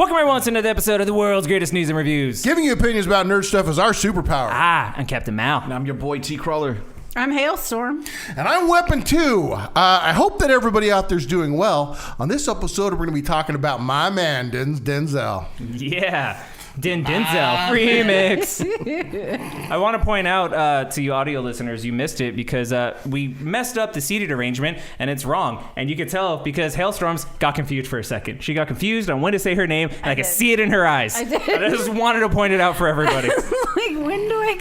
Welcome everyone to another episode of the world's greatest news and reviews. Giving you opinions about nerd stuff is our superpower. I'm Captain Mal. And I'm your boy T-Crawler. I'm Hailstorm. And I'm Weapon 2. I hope that everybody out there's doing well. On this episode, we're going to be talking about my man, Denzel. Yeah. Denzel remix. I want to point out to you audio listeners, you missed it because we messed up the seated arrangement and it's wrong. And you can tell because Hailstorms got confused for a second. She got confused on when to say her name and I could see it in her eyes. I did. And I just wanted to point it out for everybody. Like, when do I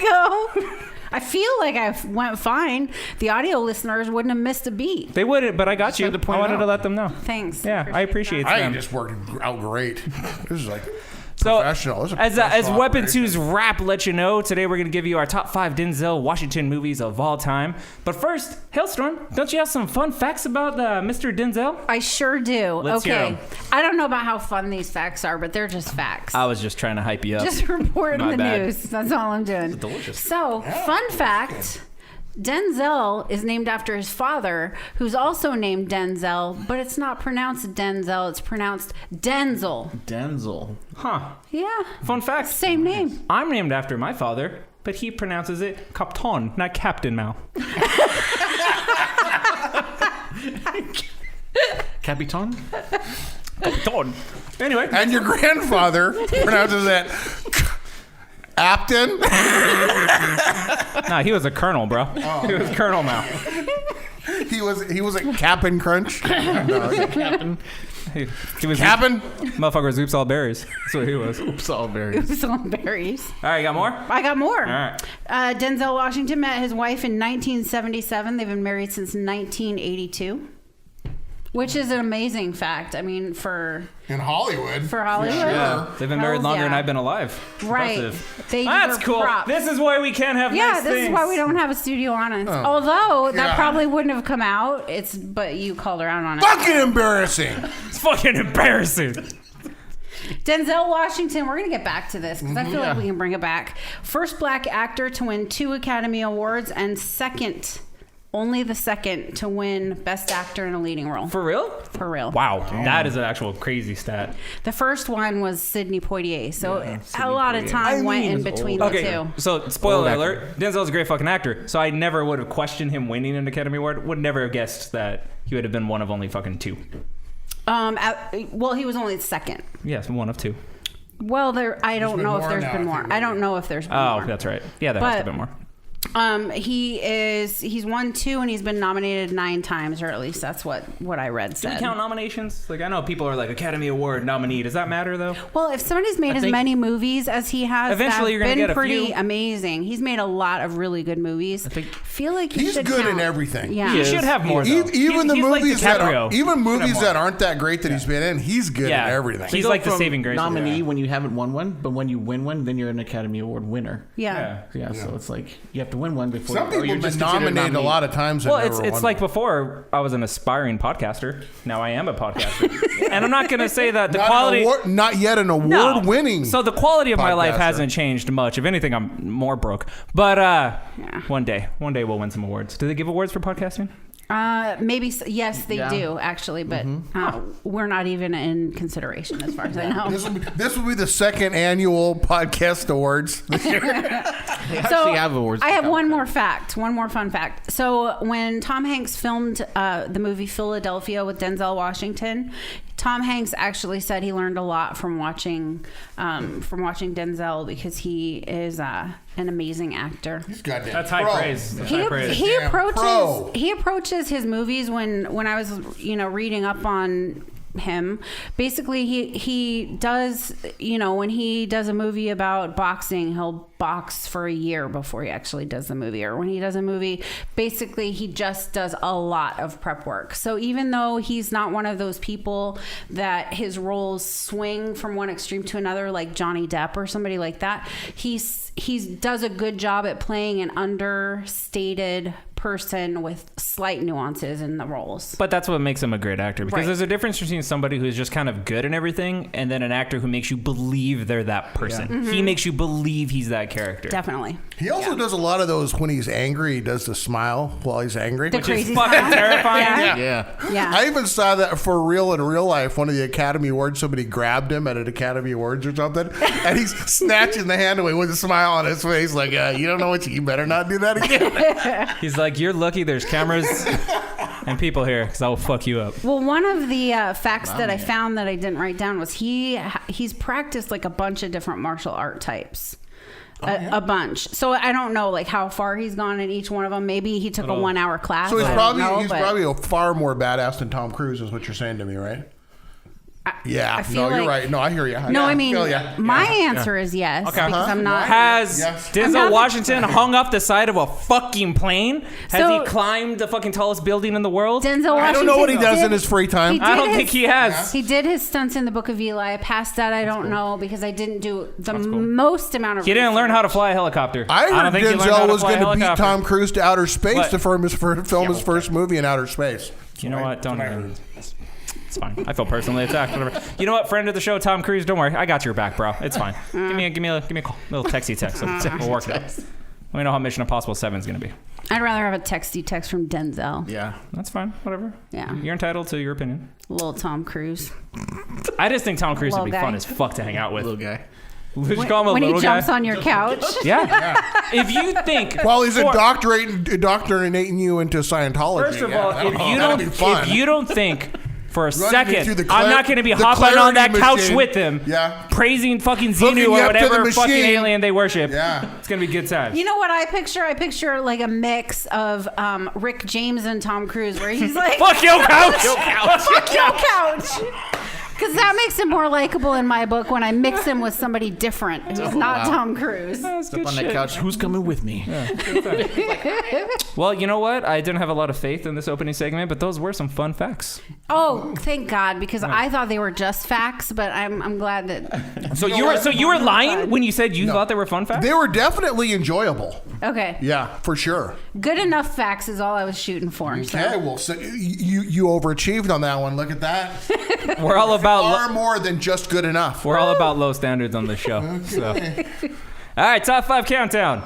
go? I feel like I went fine. The audio listeners wouldn't have missed a beat. They wouldn't, but I got you. I wanted to let them know. Thanks. Yeah, I appreciate I them. just worked out great. This is like... So, professional. as Weapon 2's rap let you know, today we're going to give you our top 5 Denzel Washington movies of all time. But first, Hailstorm, don't you have some fun facts about Mr. Denzel? I sure do. Let's hear 'em. I don't know about how fun these facts are, but they're just facts. I was just trying to hype you up. Just reporting the bad. news. That's all I'm doing. It's delicious. So, fun fact. Denzel is named after his father, who's also named Denzel, but it's not pronounced Denzel, it's pronounced Denzel. Huh. Yeah. Fun fact. Same name. I'm named after my father, but he pronounces it Captain, not Captain Mal. Capitan? Captain. Anyway. And your grandfather pronounces it... Apton? Nah, he was a colonel, bro. Oh. He was Colonel Mal. He was a Cap'n Crunch. Captain. He was Cap'n? Motherfucker was Oops All Berries. That's what he was. Oops, all berries. Oops on berries. All right, you got more? I got more. All right. Denzel Washington met his wife in 1977. They've been married since 1982. Which is an amazing fact. I mean, for In Hollywood. Hollywood. Yeah, they've been married Hells longer yeah. than I've been alive. Right. Impressive. They That's deserve cool. props. This is why we can't have nice This things. is why we don't have a studio audience. Oh. Although that Yeah. probably wouldn't have come out. But you called her out on it. Fucking embarrassing. It's fucking embarrassing. Denzel Washington, we're going to get back to this because I feel like we can bring it back. First black actor to win 2 Academy Awards and only the second to win Best Actor in a Leading Role. For real? For real. Wow, that is an actual crazy stat. The first one was Sidney Poitier, so a lot of time went in between the two. So spoiler alert, Denzel's a great fucking actor, so I never would have questioned him winning an Academy Award. Would never have guessed that he would have been one of only fucking 2. Well, he was only the second. Yes, one of 2. Well, I don't know if there's been more. I don't know if there's been more. Oh, that's right. Yeah, there has to have been more. He's won 2 and he's been nominated 9 times, or at least that's what I read said. Do we count nominations? Like, I know people are like Academy Award nominee. Does that matter though? Well, if somebody's made as many movies as he has, eventually you're gonna been get a pretty few. amazing. He's made a lot of really good movies. I feel like He's should good count. in everything. Yeah, He should have more. Though. Even the he's movies like movies that aren't that great that he's been in, he's good in everything. He's like the saving grace. Nominee when you haven't won one, but when you win one, then you're an Academy Award winner. Yeah. So it's like you have to win one before. Some people have been nominated a lot of times. Well, it's like before I was an aspiring podcaster. Now I am a podcaster, and I'm not going to say that the quality. Not yet an award-winning. So the quality of my life podcaster. hasn't changed much. If anything, I'm more broke. But one day we'll win some awards. Do they give awards for podcasting? Maybe yes, they do actually, but we're not even in consideration as far as I know. This will be the second annual podcast awards this year. They actually have awards. I have one more fun fact. So when Tom Hanks filmed the movie Philadelphia with Denzel Washington, Tom Hanks actually said he learned a lot from watching Denzel because he is an amazing actor. He's goddamn That's high praise. That's high praise. He approaches his movies when I was reading up on him. Basically, he does when he does a movie about boxing, he'll box for a year before he actually does the movie, or when he does a movie, basically he just does a lot of prep work. So even though he's not one of those people that his roles swing from one extreme to another like Johnny Depp or somebody like that, he does a good job at playing an understated person with slight nuances in the roles. But that's what makes him a great actor, because Right. there's a difference between somebody who's just kind of good in everything and then an actor who makes you believe they're that person. He makes you believe he's that character. Definitely. He also does a lot of those when he's angry. He does the smile while he's angry. The Which is crazy fucking smile. terrifying. Yeah. Yeah. Yeah. I even saw that for real in real life. One of the Academy Awards, somebody grabbed him at an Academy Awards or something, and he's snatching the hand away with a smile on his face, like, you don't know what you better not do that again. He's like, you're lucky there's cameras and people here, because I will fuck you up. Well, one of the facts that I found that I didn't write down was he's practiced like a bunch of different martial art types. A bunch. So I don't know like how far he's gone in each one of them. Maybe he took a 1 hour class. So he's I don't know, he's but probably a far more badass than Tom Cruise, is what you're saying to me, right? Yeah. I feel No, you're like- right. No, I hear you. No, Yeah, I mean, feel ya. my Yeah. answer is yes, Okay. because I'm not. Has Yes. Denzel not- Washington hung off the side of a fucking plane? Has So- he climbed the fucking tallest building in the world? Denzel Washington. I don't know what he does did- in his free time. he I don't did think he has. He did his stunts in the Book of Eli. Past that, I don't know because I didn't do the most amount of. He didn't learn research. how to fly a helicopter. I don't heard think he learned how Denzel to was fly a going to beat helicopter. Tom Cruise to outer space What? to film his first movie in outer space. You know what? Don't even. It's fine. I feel personally attacked. Whatever. You know what? Friend of the show, Tom Cruise. Don't worry. I got your back, bro. It's fine. Give me a call. Little texty text. We'll work it out. Let me know how Mission Impossible 7 is going to be. I'd rather have a texty text from Denzel. Yeah. That's fine. Whatever. Yeah. You're entitled to your opinion. Little Tom Cruise. I just think Tom Cruise would be Little guy. fun as fuck to hang out with. Little guy. Would you call him a When he little jumps guy? on your couch. Yeah. If you think. While he's for- indoctrinating you into Scientology. First of all, that'd be if fun. you don't think for a Running me second through the I'm not going to be the hopping on that clarity couch machine. with him, Yeah. praising fucking Hooking Xenu you or up to the whatever fucking machine. alien they worship, Yeah. it's going to be good times. You know what I picture? I picture like a mix of Rick James and Tom Cruise, where he's like, Fuck your couch! "Fuck your couch," because that makes him more likable in my book when I mix him with somebody different who's not Tom Cruise. That's Up good on that shit. couch. Who's coming with me? Well, you know what? I didn't have a lot of faith in this opening segment, but those were some fun facts. Oh, thank God, because I thought they were just facts, but I'm glad that. So you were lying when you said you thought they were fun facts? They were definitely enjoyable. Okay, Yeah, for sure. good enough facts is all I was shooting for. Okay, So. well, so you overachieved on that one. Look at that. We're all about Far more than just good enough. we're all about low standards on this show. So. All right, top 5 countdown.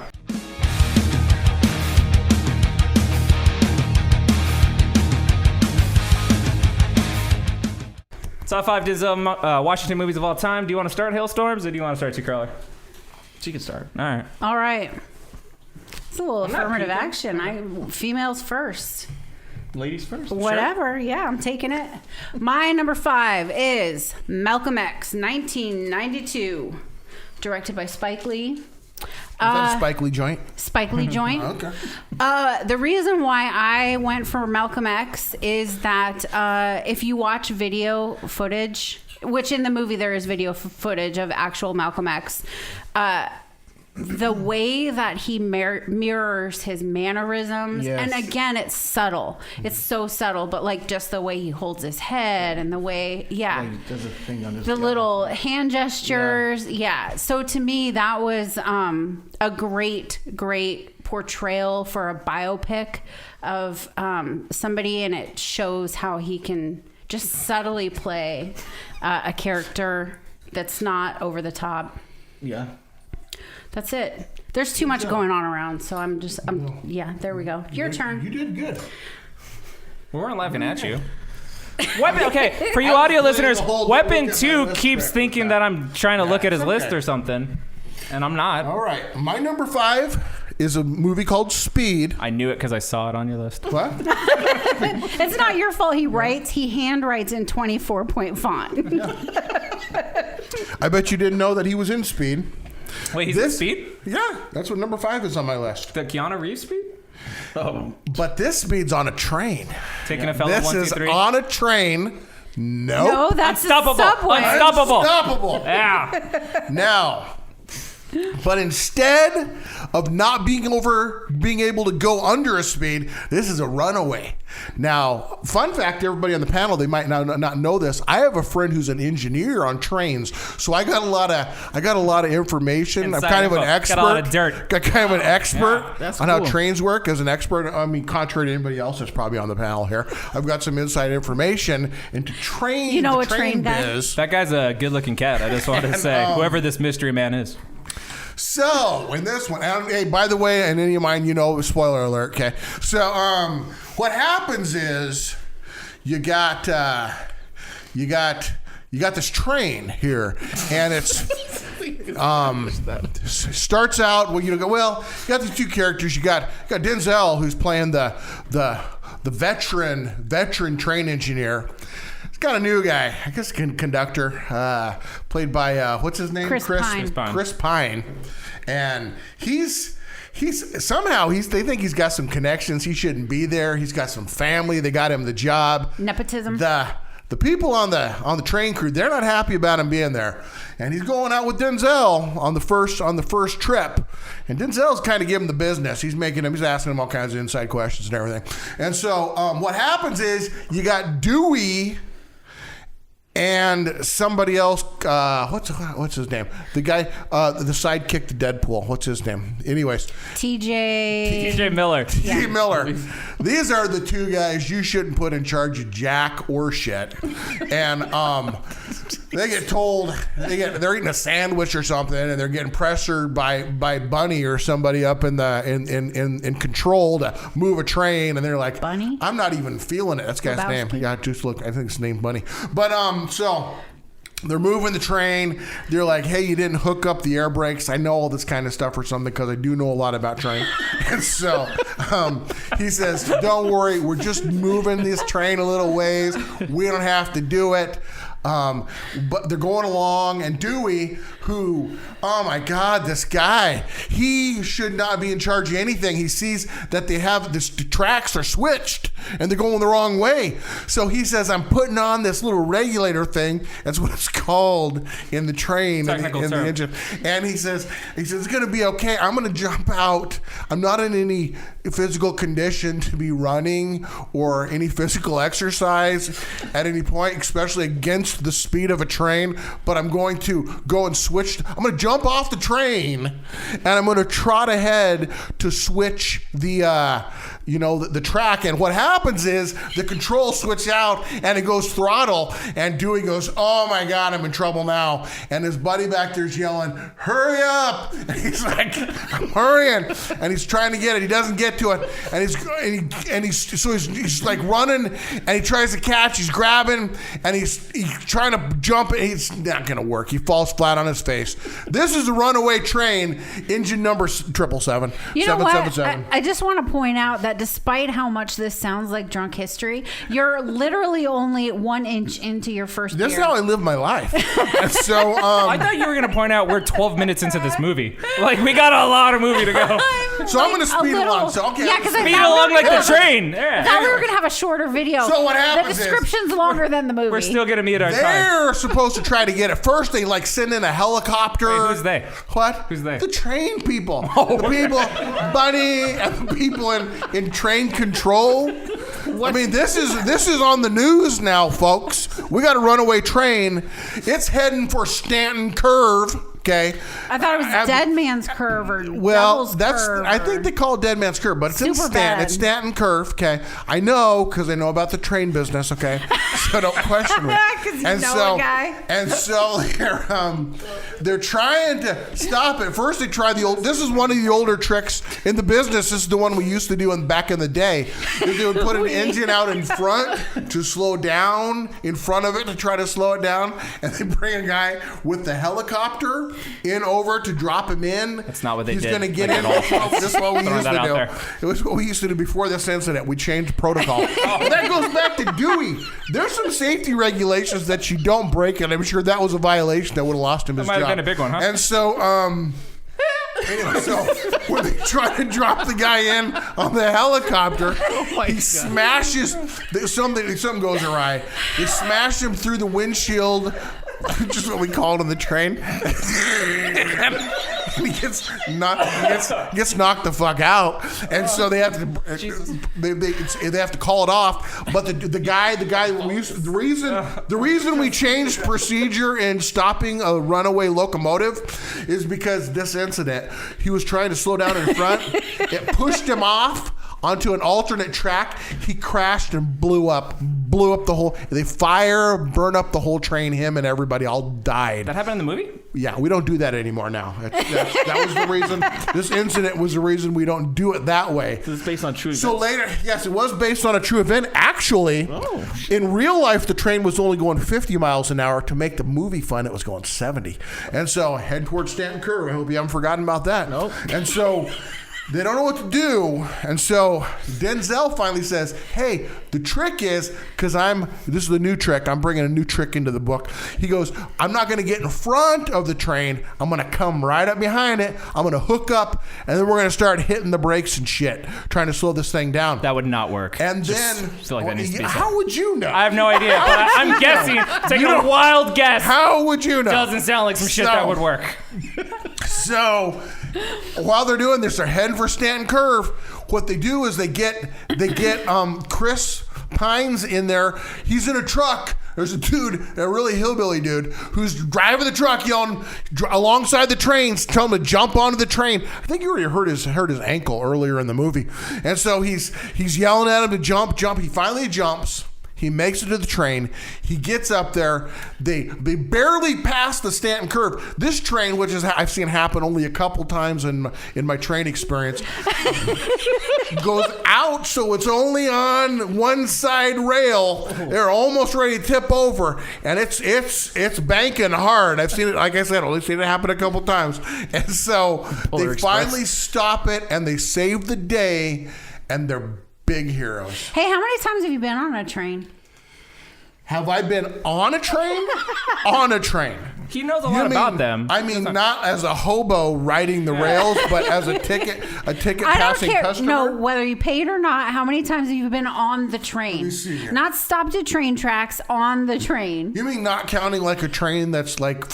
Top 5 Denzel Washington movies of all time. Do you want to start Hailstorms or do you want to start Two-Crawler? She can start. All right. All right. It's a little affirmative action. Females first. Ladies first. Whatever. Yeah, I'm taking it. My number 5 is Malcolm X, 1992, directed by Spike Lee. Is that a Spike Lee joint? Spike Lee joint. Okay. The reason why I went for Malcolm X is that if you watch video footage, which in the movie there is video footage of actual Malcolm X, the way that he mirrors his mannerisms, Yes. and again, it's subtle. It's so subtle, but like just the way he holds his head and the way, yeah. He does a thing on his The little hand gestures, yeah. So to me, that was a great portrayal for a biopic of somebody, and it shows how he can just subtly play a character that's not over the top. Yeah. That's it. There's too much going on around, so yeah, there we go. Your turn. You did good. We weren't laughing at you. Weapon, okay, for you audio listeners, the whole Weapon look at my 2 list keeps there. thinking that I'm trying to look at his it's list okay. or something, and I'm not. All right. My number 5 is a movie called Speed. I knew it because I saw it on your list. What? It's not your fault he writes. He handwrites in 24-point font. I bet you didn't know that he was in Speed. Wait, he's in Speed? Yeah, that's what number 5 is on my list. The Keanu Reeves Speed? Oh. But this Speed's on a train. Taking a fellow This 1, 2, is 3. on a train. No, Nope. that's Unstoppable. a subway. Unstoppable. Unstoppable. Yeah. Now, But instead of not being able to go under a speed, this is a runaway. Now, fun fact, everybody on the panel, they might not know this. I have a friend who's an engineer on trains, so I got a lot of information. I'm kind of an expert. Got a lot of dirt. Got kind of an expert that's on cool. how trains work. As an expert, I mean, contrary to anybody else that's probably on the panel here, I've got some inside information into train. You know, the a train guy? biz. That guy's a good-looking cat. I just wanted to say, whoever this mystery man is. So, in this one, and hey, by the way, and any of mine, spoiler alert, okay? So, what happens is you got this train here, and it's starts out you got these two characters. You got Denzel, who's playing the veteran train engineer. Got a new guy, I guess, conductor, played by what's his name? Chris Pine. Chris Pine, and he's somehow they think he's got some connections. He shouldn't be there. He's got some family. They got him the job. Nepotism. The people on the train crew, they're not happy about him being there, and he's going out with Denzel on the first trip, and Denzel's kind of giving him the business. He's asking him all kinds of inside questions and everything, and so what happens is you got Dewey and somebody else, what's his name? The guy, the sidekick to Deadpool. What's his name? Anyways. TJ Miller. TJ Miller. These are the two guys you shouldn't put in charge of jack or shit. And they get told, they're eating a sandwich or something, and they're getting pressured by Bunny or somebody up in control to move a train, and they're like, Bunny? I'm not even feeling it. That's the guy's name. Yeah, just look. I think his name's Bunny. But so they're moving the train. They're like, hey, you didn't hook up the air brakes. I know all this kind of stuff or something because I do know a lot about train. And so he says, don't worry. We're just moving this train a little ways. We don't have to do it. But they're going along, and Dewey, who, oh my God, this guy, he should not be in charge of anything. He sees that the tracks are switched and they're going the wrong way. So he says, I'm putting on this little regulator thing. That's what it's called in the train, in the engine. And he says, it's going to be okay. I'm going to jump out. I'm not in any physical condition to be running or any physical exercise at any point, especially against the speed of a train, but I'm going to go and switch. I'm going to jump off the train and I'm going to trot ahead to switch the track. And what happens is the control switch out and it goes throttle, and Dewey goes, oh my God, I'm in trouble now. And his buddy back there's yelling, hurry up. And he's like, I'm hurrying. And he's trying to get it. He doesn't get to it. And he's like running, and he tries to catch. He's grabbing, and he's trying to jump. And it's not going to work. He falls flat on his face. This is a runaway train, engine number 777. You know what? I just want to point out that despite how much this sounds like drunk history, you're literally only 1 inch into your first beer. This is how I live my life. And so I thought you were going to point out we're 12 minutes into this movie. Like, we got a lot of movie to go. So I'm going to speed along. So, okay. Yeah, because speed along like the train. Yeah. I thought we were going to have a shorter video. So what happens The description's longer than the movie. We're still going to meet our time. They're supposed to try to get it. First, they send in a helicopter. Wait, who's they? What? Who's they? The train people. The people, Bunny, and the people in train control. I mean, this is on the news now, folks. We got a runaway train. It's heading for Stanton Curve. Okay. I thought it was Dead Man's Curve or Devil's Curve. I think they call it Dead Man's Curve, but it's in Stanton. It's Stanton Curve. Okay. I know because I know about the train business. Okay. So don't question me. Because you know a guy. And so they're trying to stop it. First, they try this is one of the older tricks in the business. This is the one we used to do back in the day. They would put an engine out in front to slow down in front of it to try to slow it down, and they bring a guy with the helicopter in over to drop him in. That's not what they did. He's going to get in. This is what we used to do. There. It was what we used to do before this incident. We changed protocol. But that goes back to Dewey. There's some safety regulations that you don't break, and I'm sure that was a violation that would have lost him his job. That might have been a big one, huh? And so, anyway, so when they try to drop the guy in on the helicopter, he smashes something goes awry. They smash him through the windshield, which is what we call it on the train. and he gets knocked the fuck out, and so they have to they have to call it off. But the reason we changed procedure in stopping a runaway locomotive is because this incident. He was trying to slow down in front. It pushed him off onto an alternate track. He crashed and blew up the whole. They burn up the whole train. Him and everybody all died. That happened in the movie? Yeah, we don't do that anymore now. That was the reason. This incident was the reason we don't do it that way. This is based on true events. So later, yes, it was based on a true event. Actually, in real life, the train was only going 50 miles an hour. To make the movie fun, it was going 70. And so head towards Stanton Curve. I hope you haven't forgotten about that. Nope. And so they don't know what to do. And so Denzel finally says, hey, the trick is, because this is the new trick. I'm bringing a new trick into the book. He goes, I'm not going to get in front of the train. I'm going to come right up behind it. I'm going to hook up, and then we're going to start hitting the brakes and shit, trying to slow this thing down. That would not work. And then, feel like that needs to be how would you know? I have no idea, but I'm guessing. Taking a wild guess. How would you know? Doesn't sound like some shit that would work. So while they're doing this, they're heading for Stanton Curve. What they do is they get Chris Pines in there. He's in a truck. There's a dude, a really hillbilly dude, who's driving the truck, yelling alongside the trains, telling him to jump onto the train. I think you already hurt his ankle earlier in the movie, and so he's yelling at him to jump. He finally jumps. He makes it to the train. He gets up there. They barely pass the Stanton Curve. This train, which I've seen happen only a couple times in my train experience, goes out, so it's only on one side rail. They're almost ready to tip over, and it's banking hard. I've seen it. Like I said, I've only seen it happen a couple times, and so they finally stop it, and they save the day, and they're big heroes. Hey, how many times have you been on a train? Have I been on a train? On a train. He knows a lot about them. I mean, not as a hobo riding the rails, but as a ticket passing customer. No, whether you paid or not, how many times have you been on the train? Let me see here. Not stopped at train tracks, on the train. You mean not counting like a train that's like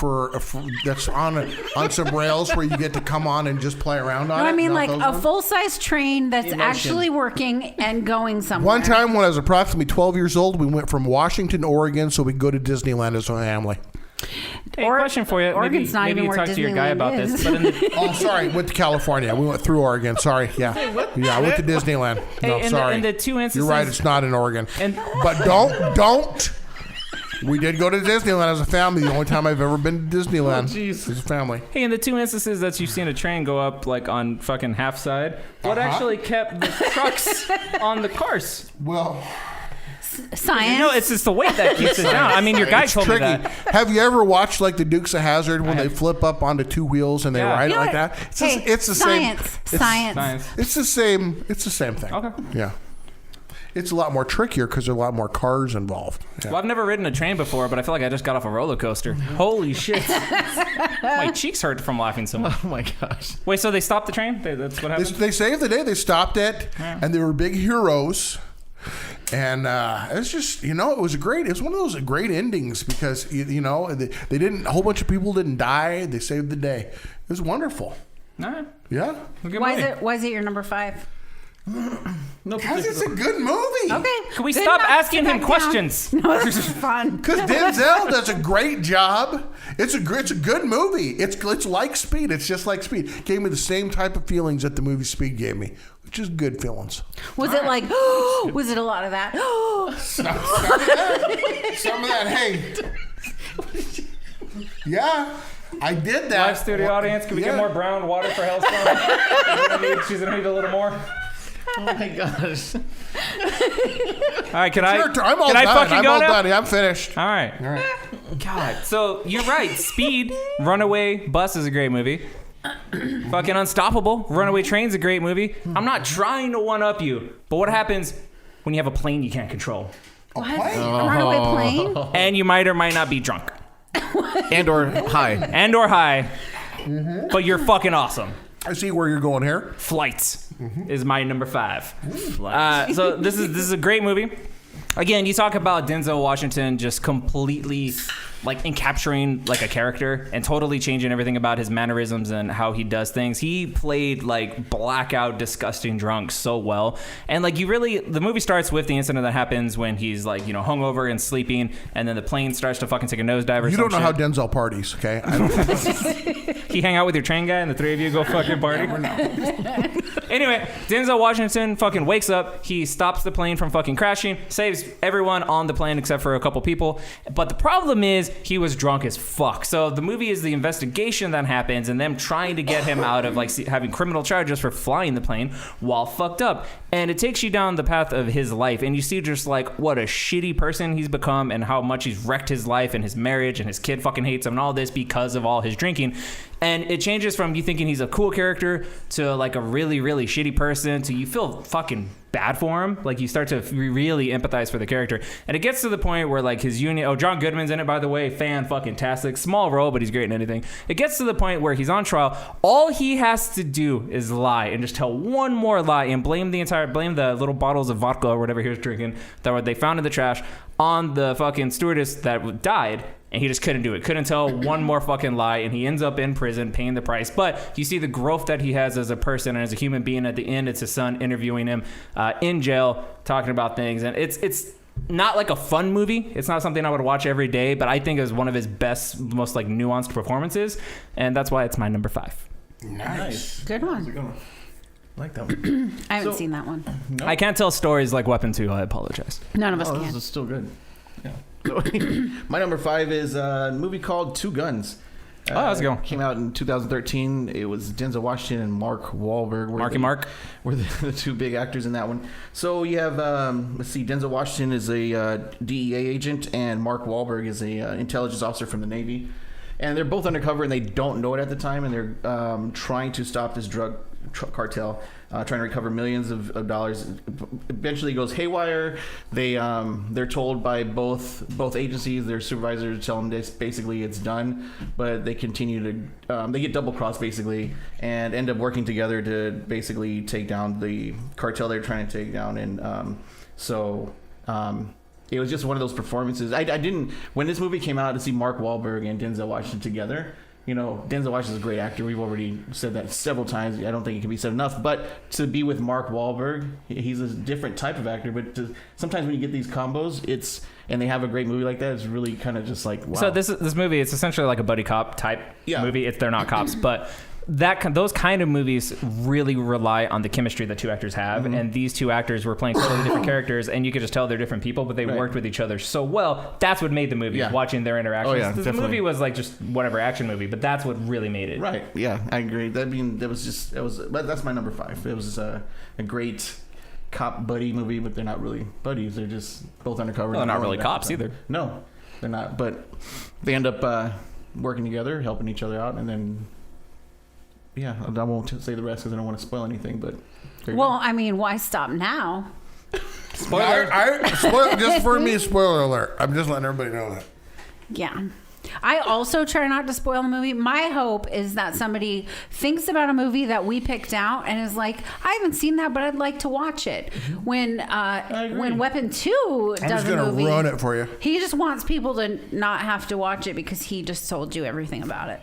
that's on some rails where you get to come on and just play around on it? No, I mean Not like those a ones? full-size train that's actually working and going somewhere. One time when I was approximately 12 years old, we went from Washington to Oregon so we could go to Disneyland as a family. Hey, question for you. Oregon's not maybe even you where talk to your guy Disneyland about is. this. But Oh, sorry. Went to California. We went through Oregon. Sorry. Yeah. Yeah, I went to Disneyland. No, sorry. in the two instances, You're right. It's not in Oregon. And- But don't. We did go to Disneyland as a family. The only time I've ever been to Disneyland as a family. Hey, in the two instances that you've seen a train go up like on fucking half side, what actually kept the trucks on the cars? Well, Science. No, it's just the weight that keeps it down. I mean, your guy it's told tricky. me that. Have you ever watched like the Dukes of Hazzard when they flip up onto two wheels and they Yeah. ride You it know like what? that? It's the science. same. Science. It's the same. It's the same thing. Okay. Yeah. It's a lot more trickier because there are a lot more cars involved. Yeah. Well, I've never ridden a train before, but I feel like I just got off a roller coaster. Holy shit. My cheeks hurt from laughing so much. Oh my gosh. Wait, so they stopped the train? That's what happened? They saved the day. They stopped it, and they were big heroes. And it's just, it was it's one of those great endings because, they didn't, a whole bunch of people didn't die. They saved the day. It was wonderful. All right. Yeah. Why is it your number 5? No, Because it's a good movie. Okay. Can we good stop enough. asking Sit him back questions? down. No, this is fun. Because Denzel does a great job. It's a good movie. It's like Speed. It's just like Speed. Gave me the same type of feelings that the movie Speed gave me, which is good feelings. Was it like, was it a lot of that? Some of that. Hey. Yeah. I did that. Live studio audience, can we get more brown water for Hellstone? She's going to need a little more. Oh my gosh. All right, can I? I'm all can I done. fucking I'm go all now? done. I'm finished. All right. God. So you're right. Speed, Runaway Bus is a great movie. Fucking Unstoppable, Runaway Train's a great movie. I'm not trying to one up you, but what happens when you have a plane you can't control? What? A runaway plane? And you might or might not be drunk. And or high. But you're fucking awesome. I see where you're going here. Flights is my number 5. So this is a great movie. Again, you talk about Denzel Washington just completely like encapturing like a character and totally changing everything about his mannerisms and how he does things. He played like blackout, disgusting drunk so well. And like the movie starts with the incident that happens when he's like, hungover and sleeping, and then the plane starts to fucking take a nosedive or You don't know shit. how Denzel parties, okay? I don't He hang out with your train guy and the three of you go fucking party. Anyway, Denzel Washington fucking wakes up. He stops the plane from fucking crashing, saves everyone on the plane except for a couple people. But the problem is he was drunk as fuck. So the movie is the investigation that happens and them trying to get him out of like having criminal charges for flying the plane while fucked up. And it takes you down the path of his life, and you see just like what a shitty person he's become and how much he's wrecked his life and his marriage, and his kid fucking hates him and all this because of all his drinking. And it changes from you thinking he's a cool character to like a really, really shitty person to you feel fucking bad for him. Like you start to really empathize for the character. And it gets to the point where like his union, John Goodman's in it, by the way, fan-fucking-tastic. Small role, but he's great in anything. It gets to the point where he's on trial. All he has to do is lie and just tell one more lie and blame the little bottles of vodka or whatever he was drinking that they found in the trash on the fucking stewardess that died. And he just couldn't do it. Couldn't tell one more fucking lie. And he ends up in prison paying the price. But you see the growth that he has as a person and as a human being. At the end, it's his son interviewing him in jail, talking about things. And it's not like a fun movie. It's not something I would watch every day. But I think it was one of his best, most like nuanced performances. And that's why it's my number 5. Nice. Good one. I like that one. I haven't seen that one. No. I can't tell stories like Weapon 2. I apologize. None of us This can. is still good. Yeah. So, my number 5 is a movie called Two Guns. Let's go. Came out in 2013. It was Denzel Washington and Mark Wahlberg. Were the two big actors in that one. So you have, let's see, Denzel Washington is a DEA agent, and Mark Wahlberg is a intelligence officer from the Navy. And they're both undercover, and they don't know it at the time, and they're trying to stop this drug cartel, trying to recover millions of dollars. Eventually it goes haywire. They're told by both agencies, their supervisors tell them this, basically it's done, but they continue to they get double crossed basically and end up working together to basically take down the cartel they're trying to take down. And it was just one of those performances. I didn't, when this movie came out, to see Mark Wahlberg and Denzel Washington together. Denzel Washington's a great actor. We've already said that several times. I don't think it can be said enough. But to be with Mark Wahlberg, he's a different type of actor. But sometimes when you get these combos, and they have a great movie like that, it's really kind of just like, wow. So this movie, it's essentially like a buddy cop type movie. They're not cops, but those kind of movies really rely on the chemistry that two actors have. Mm-hmm. And these two actors were playing totally different characters, and you could just tell they're different people, but they worked with each other so well. That's what made the movie, watching their interactions. Oh, yeah, the movie was like just whatever action movie, but that's what really made it. Right. Yeah, I agree. But that's my number 5. It was a great cop buddy movie, but they're not really buddies. They're just both undercover. Well, they're not really cops either. No, they're not. But they end up working together, helping each other out, and then I won't say the rest because I don't want to spoil anything. But I mean, why stop now? Spoiler. Just for me, spoiler alert. I'm just letting everybody know that. Yeah. I also try not to spoil the movie. My hope is that somebody thinks about a movie that we picked out and is like, I haven't seen that, but I'd like to watch it. When Weapon 2 I'm does just a gonna movie, run it for you. he just wants people to not have to watch it because he just told you everything about it.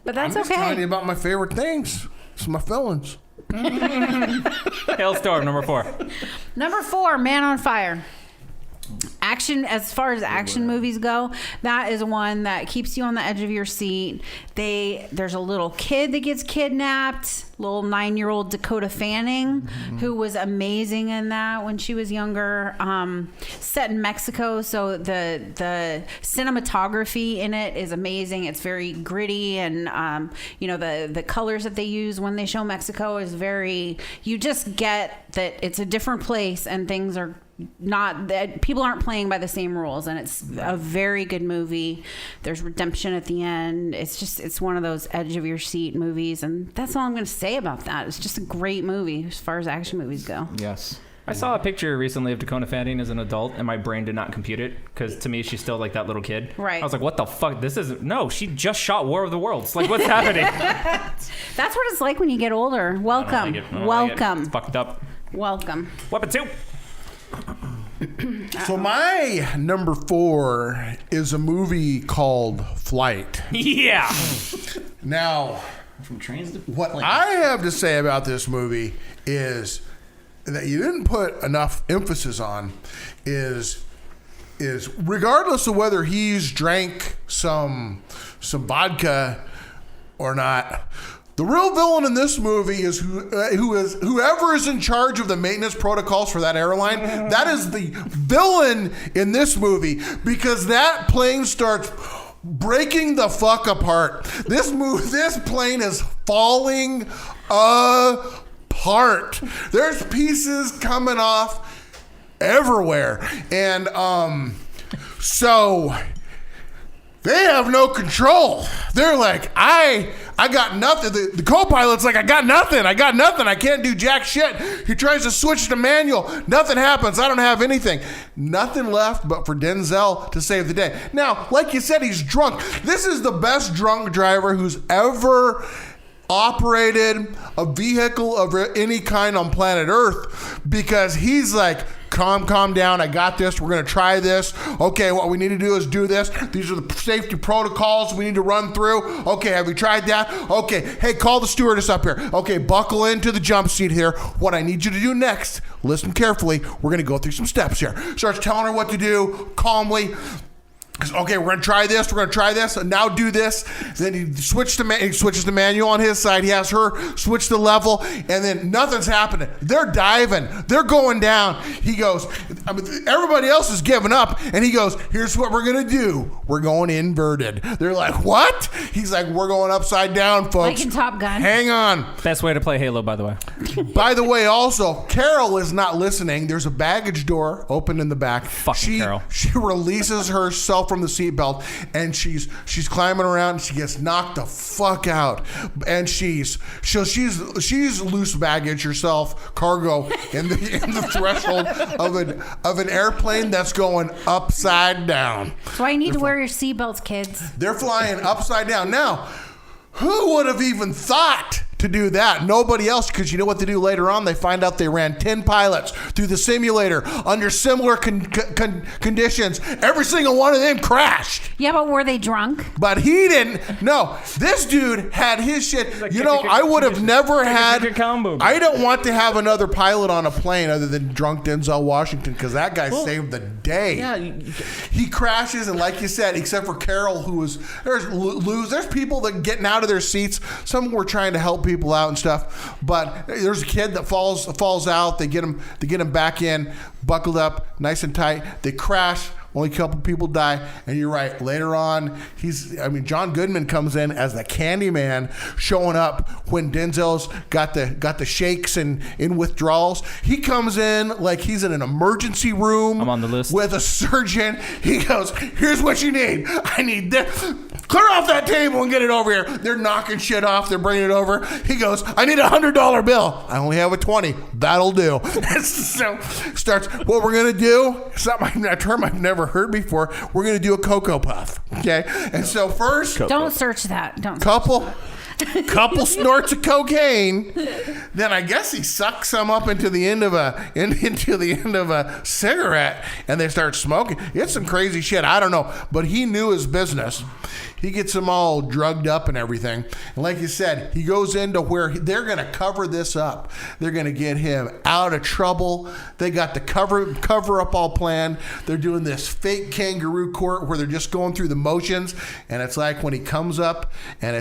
But that's I'm just telling you okay. about my favorite things. It's my feelings. Hailstorm, number 4. Number 4, Man on Fire. Action, as far as action movies go, that is one that keeps you on the edge of your seat. There's a little kid that gets kidnapped, little 9-year-old Dakota Fanning, who was amazing in that when she was younger. Set in Mexico, so the cinematography in it is amazing. It's very gritty, and the colors that they use when they show Mexico is very. You just get that it's a different place, and things are not that people aren't playing by the same rules, and it's a very good movie. There's redemption at the end. It's one of those edge of your seat movies, and that's all I'm going to say about that. It's just a great movie as far as action movies go. Yes. I saw a picture recently of Dakota Fanning as an adult, and my brain did not compute it because to me she's still like that little kid. Right. I was like, what the fuck? She just shot War of the Worlds. Like, what's happening? That's what it's like when you get older. Welcome. I don't like it. Welcome. It's fucked up. Welcome. Weapon 2. So my number 4 is a movie called Flight. Yeah. Now, From trains to what planes. I have to say about this movie is that you didn't put enough emphasis on is regardless of whether he's drank some vodka or not, the real villain in this movie is whoever is in charge of the maintenance protocols for that airline. That is the villain in this movie, because that plane starts breaking the fuck apart. This plane is falling apart. There's pieces coming off everywhere, and so they have no control. They're like, I got nothing. The co-pilot's like, I got nothing. I can't do jack shit. He tries to switch to manual. Nothing happens. I don't have anything. Nothing left but for Denzel to save the day. Now, like you said, he's drunk. This is the best drunk driver who's ever operated a vehicle of any kind on planet Earth, because he's like, calm down. I got this. We're going to try this. Okay, what we need to do is do this. These are the safety protocols we need to run through. Okay, have you tried that? Okay, hey, call the stewardess up here. Okay, buckle into the jump seat here. What I need you to do next, listen carefully. We're going to go through some steps here. Starts telling her what to do calmly. Okay, we're gonna try this. We're gonna try this. And now do this. Then he switches the manual on his side. He has her switch the level, and then nothing's happening. They're diving. They're going down. He goes. Everybody else is giving up, and he goes, "Here's what we're gonna do. We're going inverted." They're like, "What?" He's like, "We're going upside down, folks." Like in Top Gun. Hang on. Best way to play Halo, by the way. By the way, also, Carol is not listening. There's a baggage door open in the back. Fucking Carol. She releases herself from the seatbelt, and she's climbing around, and she gets knocked the fuck out, and she's loose baggage herself, cargo in the threshold of an airplane that's going upside down. That's why you need to wear your seatbelts, kids. They're flying upside down. Now, who would have even thought to do that? Nobody else, because you know what they do later on? They find out they ran 10 pilots through the simulator under similar conditions. Every single one of them crashed. Yeah, but were they drunk? But he didn't. No, this dude had his shit. You know, I would have never had. I don't want to have another pilot on a plane other than drunk Denzel Washington, because that guy saved the day. Yeah, He crashes, and like you said, except for Carol, who was there's people that getting out of their seats. Some were trying to help people out and stuff, but there's a kid that falls out. They get him back in, buckled up, nice and tight. They crash. Only a couple people die, and you're right. Later on, John Goodman comes in as the Candyman, showing up when Denzel's got the shakes and in withdrawals. He comes in like he's in an emergency room. I'm on the list. With a surgeon. He goes, "Here's what you need. I need this. Clear off that table and get it over here." They're knocking shit off. They're bringing it over. He goes, "I need $100 bill. I only have a 20. That'll do." So starts. What we're gonna do? Something a term I've never heard before. We're gonna do a Cocoa Puff. Okay, and so first, Don't search that. Don't. Couple snorts of cocaine. Then I guess he sucks some up into the end of a cigarette, and they start smoking. It's some crazy shit. I don't know, but he knew his business. He gets them all drugged up and everything. And like you said, he goes into where they're going to cover this up. They're going to get him out of trouble. They got the cover up all planned. They're doing this fake kangaroo court where they're just going through the motions. And it's like when he comes up and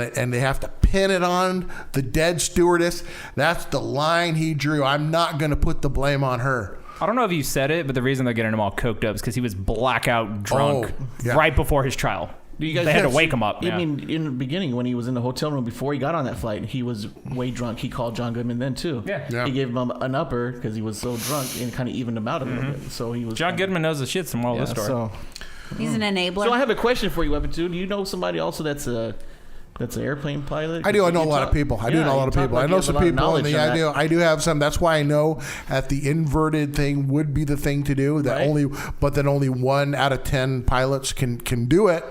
and they have to pin it on the dead stewardess. That's the line he drew. I'm not going to put the blame on her. I don't know if you said it, but the reason they're getting him all coked up is because he was blackout drunk right before his trial. They had to wake him up. I mean, in the beginning, when he was in the hotel room before he got on that flight, he was way drunk. He called John Goodman then too. Yeah. He gave him an upper because he was so drunk and kind of evened him out a little bit. So he was. John Goodman knows the shit. Some moral of the story. So, he's an enabler. So I have a question for you, Weapon 2. Do you know somebody also that's an airplane pilot? I do. I know a lot of people. I know some people. I do have some. That's why I know that the inverted thing would be the thing to do. That only 1 out of 10 pilots can do it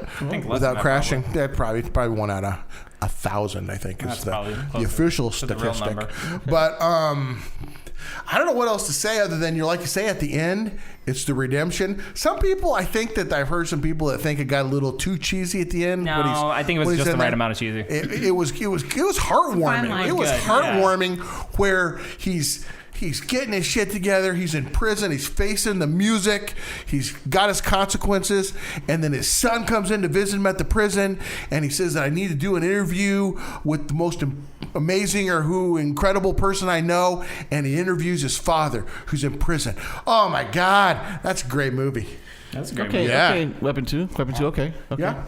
without crashing. That probably 1 out of 1,000. I think is the official statistic. But I don't know what else to say other than like you say at the end, it's the redemption. Some people, I think that I've heard some people that think it got a little too cheesy at the end. No, I think it was just the right amount of cheesy. It was heartwarming. It was heartwarming where he's getting his shit together. He's in prison. He's facing the music. He's got his consequences. And then his son comes in to visit him at the prison. And he says that I need to do an interview with the most amazing or incredible person I know. And he interviews his father who's in prison. Oh, my God. That's a great movie. That's a great movie. Okay. Weapon 2. Okay. Yeah.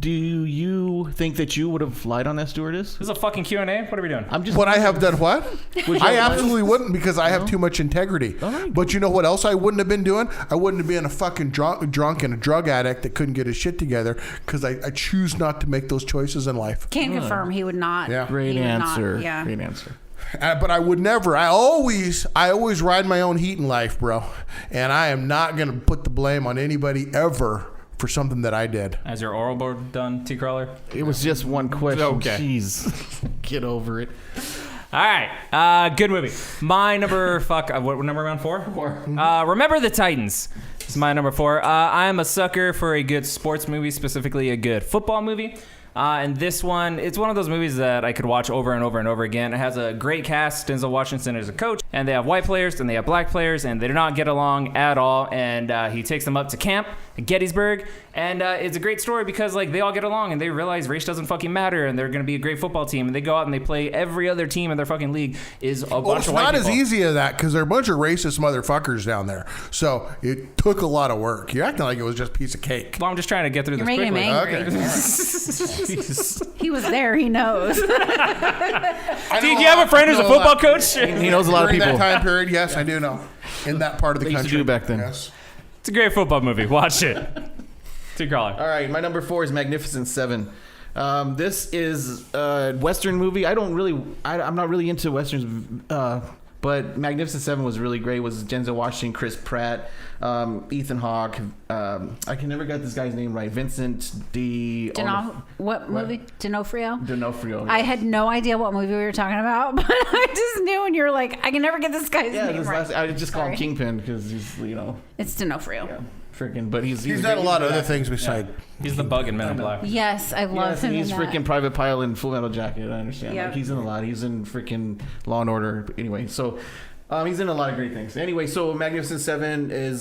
Do you think that you would have lied on that stewardess? This is a fucking Q&A? What are we doing? Would I have done what? I absolutely wouldn't because I have too much integrity. Right. But you know what else I wouldn't have been doing? I wouldn't have been a fucking drunk and a drug addict that couldn't get his shit together because I choose not to make those choices in life. Can confirm he would not. Yeah. Great answer. Yeah. Great answer. But I would never. I always ride my own heat in life, bro. And I am not going to put the blame on anybody ever for something that I did. Has your oral board done, T-Crawler? It was just one question. Okay. Jeez. Get over it. All right. Good movie. My number... what number am I on? 4? 4. Remember the Titans. This is my number 4. I'm a sucker for a good sports movie, specifically a good football movie. And this one, it's one of those movies that I could watch over and over and over again. It has a great cast. Denzel Washington is a coach, and they have white players and they have black players, and they do not get along at all. And he takes them up to camp at Gettysburg, and it's a great story because they all get along and they realize race doesn't fucking matter, and they're going to be a great football team. And they go out and they play every other team in their fucking league is a bunch of white people. It's not as easy as that because they're a bunch of racist motherfuckers down there. So it took a lot of work. You're acting like it was just a piece of cake. Well, I'm just trying to get through this making quickly. him angry. Okay. He was there. He knows. Do you have a friend who's a football coach? He knows a lot of During people. that time period, yes, I do know. In that part of the They used country. to do back then. Yes. It's a great football movie. Watch it. T-Crawler. All right, my number 4 is Magnificent Seven. This is a Western movie. I'm not really into Westerns, but Magnificent Seven was really great. It was Denzel Washington, Chris Pratt, Ethan Hawke. I can never get this guy's name right. Vincent D. What movie? D'Onofrio? D'Onofrio. I had no idea what movie we were talking about, but I just knew, and you're like, I can never get this guy's name right. I just call him Kingpin because he's, It's D'Onofrio. Yeah, freaking. But he's done a lot of other things besides. He's the bug in Men in Black. Yes, I love him. He's in freaking that. Private Pilot in Full Metal Jacket. I understand. Yep. He's in a lot. He's in freaking Law and Order. Anyway, so he's in a lot of great things. Anyway, so Magnificent Seven is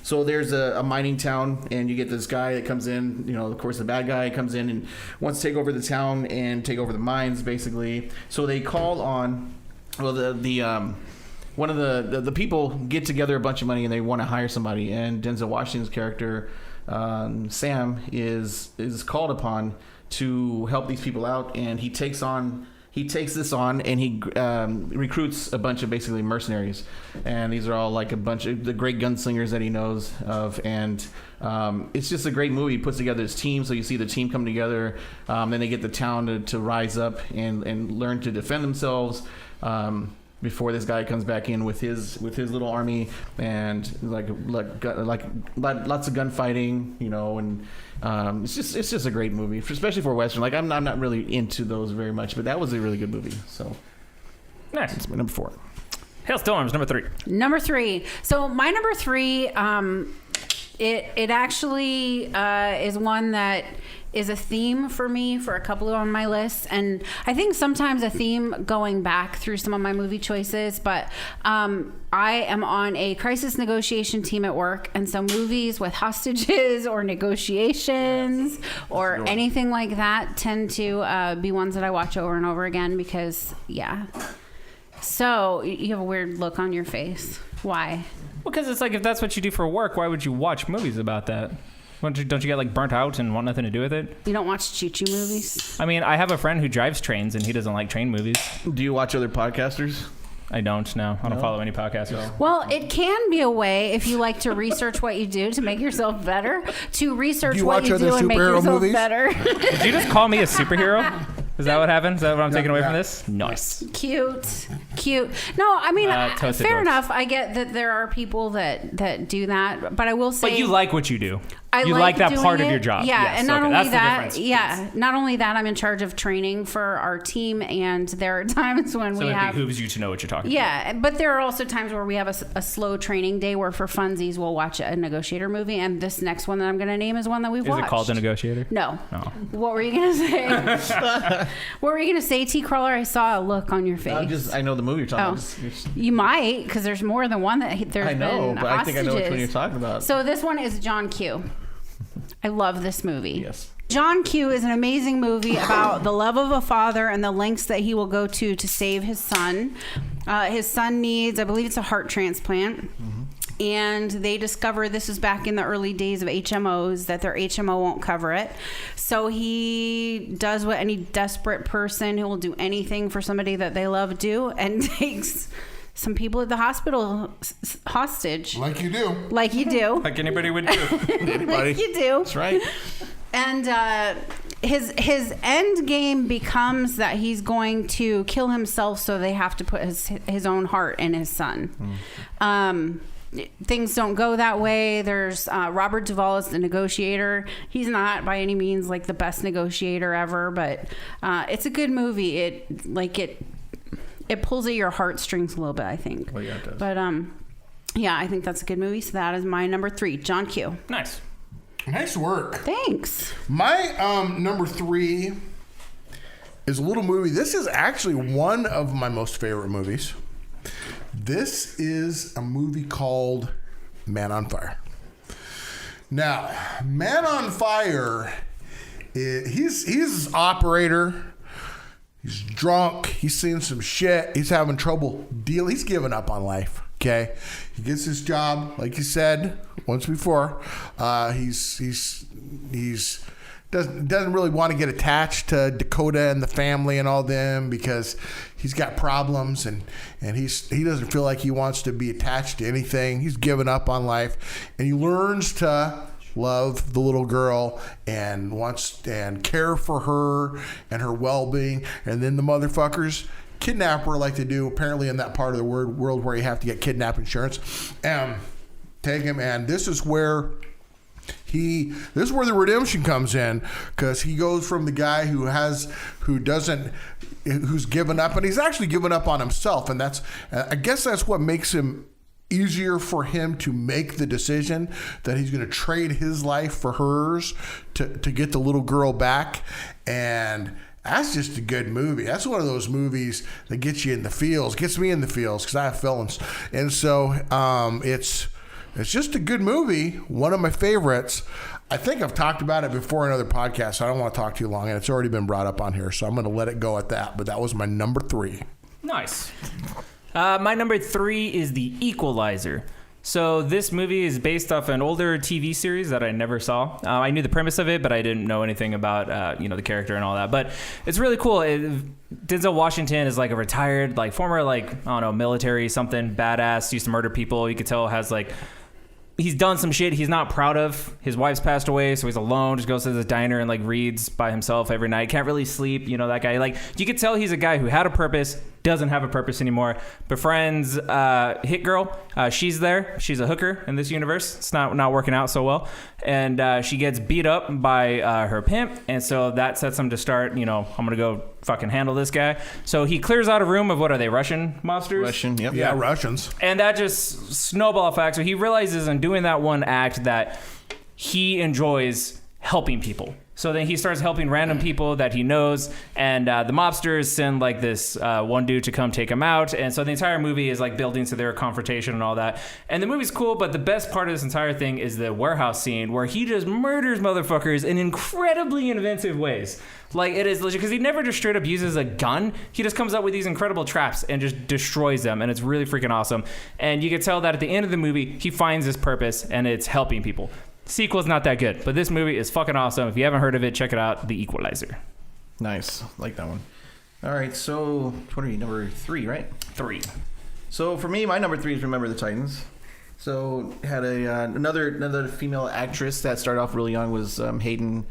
so there's a mining town, and you get this guy that comes in. Of course, the bad guy comes in and wants to take over the town and take over the mines, basically. So they call on, one of the people get together a bunch of money and they want to hire somebody, and Denzel Washington's character Sam is called upon to help these people out, and he takes this on and he recruits a bunch of basically mercenaries, and these are all a bunch of the great gunslingers that he knows of, and it's just a great movie. He puts together his team, so you see the team come together, then they get the town to rise up and learn to defend themselves before this guy comes back in with his little army, and like lots of gunfighting, and it's just a great movie, especially for a Western. I'm not really into those very much, but that was a really good movie. So Nice. that's my number 4. Hailstorms, number 3. Number 3. So my number 3, it actually is one that is a theme for me for a couple on my lists, and I think sometimes a theme going back through some of my movie choices, but I am on a crisis negotiation team at work, and so movies with hostages or negotiations or anything like that tend to be ones that I watch over and over again because, yeah. So you have a weird look on your face. Why? Well, because it's if that's what you do for work, why would you watch movies about that? Don't you get burnt out and want nothing to do with it? You don't watch choo-choo movies? I mean, I have a friend who drives trains and he doesn't like train movies. Do you watch other podcasters? I don't. No, I don't follow any podcasters. Well, it can be a way if you like to research what you do to make yourself better. To research what you do and make yourself movies? better. Did you just call me a superhero? Is that what happened? Is that what I'm taking away from this? Nice. Cute. No, I mean, toasted fair books. enough. I get that there are people that do that, but I will say. But you like what you do. You like that doing part of it. your job. Yeah, Yes, and not okay, only that's the that, difference. not only that, I'm in charge of training for our team, and there are times when So we it have. behooves you to know what you're talking about. Yeah, but there are also times where we have a slow training day where for funsies we'll watch a negotiator movie, and this next one that I'm going to name is one that we've watched. Is it called The Negotiator? No. Oh. What were you going to say? What were you going to say, T. Crawler? I saw a look on your face. I know the movie you're talking Oh, about. you might, because there's more than one that there's I know, been but I think I know which one hostages. you're talking about. So this one is John Q. I love this movie. Yes. John Q is an amazing movie about the love of a father and the lengths that he will go to save his son. His son needs, I believe it's a heart transplant. Mm-hmm. And they discover, this is back in the early days of HMOs, that their HMO won't cover it. So he does what any desperate person who will do anything for somebody that they love do, and takes some people at the hospital hostage. Like you do. Like you do. Like anybody would do. Like you do. That's right. And his end game becomes that he's going to kill himself, so they have to put his own heart in his son. Things don't go that way. There's Robert Duvall is the negotiator. He's not by any means like the best negotiator ever, but it's a good movie. It pulls at your heartstrings a little bit, I think. Well, yeah, it does. But yeah, I think that's a good movie. So that is my number 3, John Q. Nice. Nice work. Thanks. My number 3 is a little movie. This is actually one of my most favorite movies. This is a movie called Man on Fire. Now, Man on Fire, he's an operator. He's drunk. He's seen some shit. He's having trouble dealing. He's giving up on life. Okay, he gets his job, like you said once before. He's doesn't really want to get attached to Dakota and the family and all them because he's got problems and he doesn't feel like he wants to be attached to anything. He's given up on life, and he learns to love the little girl and wants and care for her and her well-being. And then the motherfuckers kidnap her like they do apparently in that part of the world where you have to get kidnap insurance. Take him, and this is where the redemption comes in, because he goes from the guy who's given up, and he's actually given up on himself, and I guess that's what makes him easier for him to make the decision that he's going to trade his life for hers to get the little girl back. And that's just a good movie. That's one of those movies that gets you in the feels, gets me in the feels, because I have feelings. And so it's just a good movie, one of my favorites. I think I've talked about it before in other podcasts, so I don't want to talk too long, and it's already been brought up on here, so I'm going to let it go at that. But that was my number 3. Nice. My number 3 is The Equalizer. So this movie is based off an older TV series that I never saw. I knew the premise of it, but I didn't know anything about the character and all that. But it's really cool. Denzel Washington is like a retired, former, military something, badass, used to murder people. You could tell he's done some shit he's not proud of. His wife's passed away, so he's alone. Just goes to this diner and reads by himself every night. Can't really sleep. That guy. You could tell he's a guy who had a purpose, doesn't have a purpose anymore. Befriends Hit Girl. She's there. She's a hooker in this universe. It's not working out so well, and she gets beat up by her pimp, and so that sets him to start. I'm gonna go fucking handle this guy. So he clears out a room of, what are they, Russian mobsters? Russian, yep. Yeah, Russians. And that just snowball effect. So he realizes in doing that one act that he enjoys helping people. So then he starts helping random people that he knows, and the mobsters send this one dude to come take him out. And so the entire movie is building to their confrontation and all that. And the movie's cool, but the best part of this entire thing is the warehouse scene where he just murders motherfuckers in incredibly inventive ways. It is legit, because he never just straight up uses a gun. He just comes up with these incredible traps and just destroys them, and it's really freaking awesome. And you can tell that at the end of the movie, he finds his purpose, and it's helping people. Sequel's not that good, but this movie is fucking awesome. If you haven't heard of it, check it out. The Equalizer. Nice. Like that one. All right, so what are you, number 3, right? 3. So for me, my number 3 is Remember the Titans. So had another female actress that started off really young was Hayden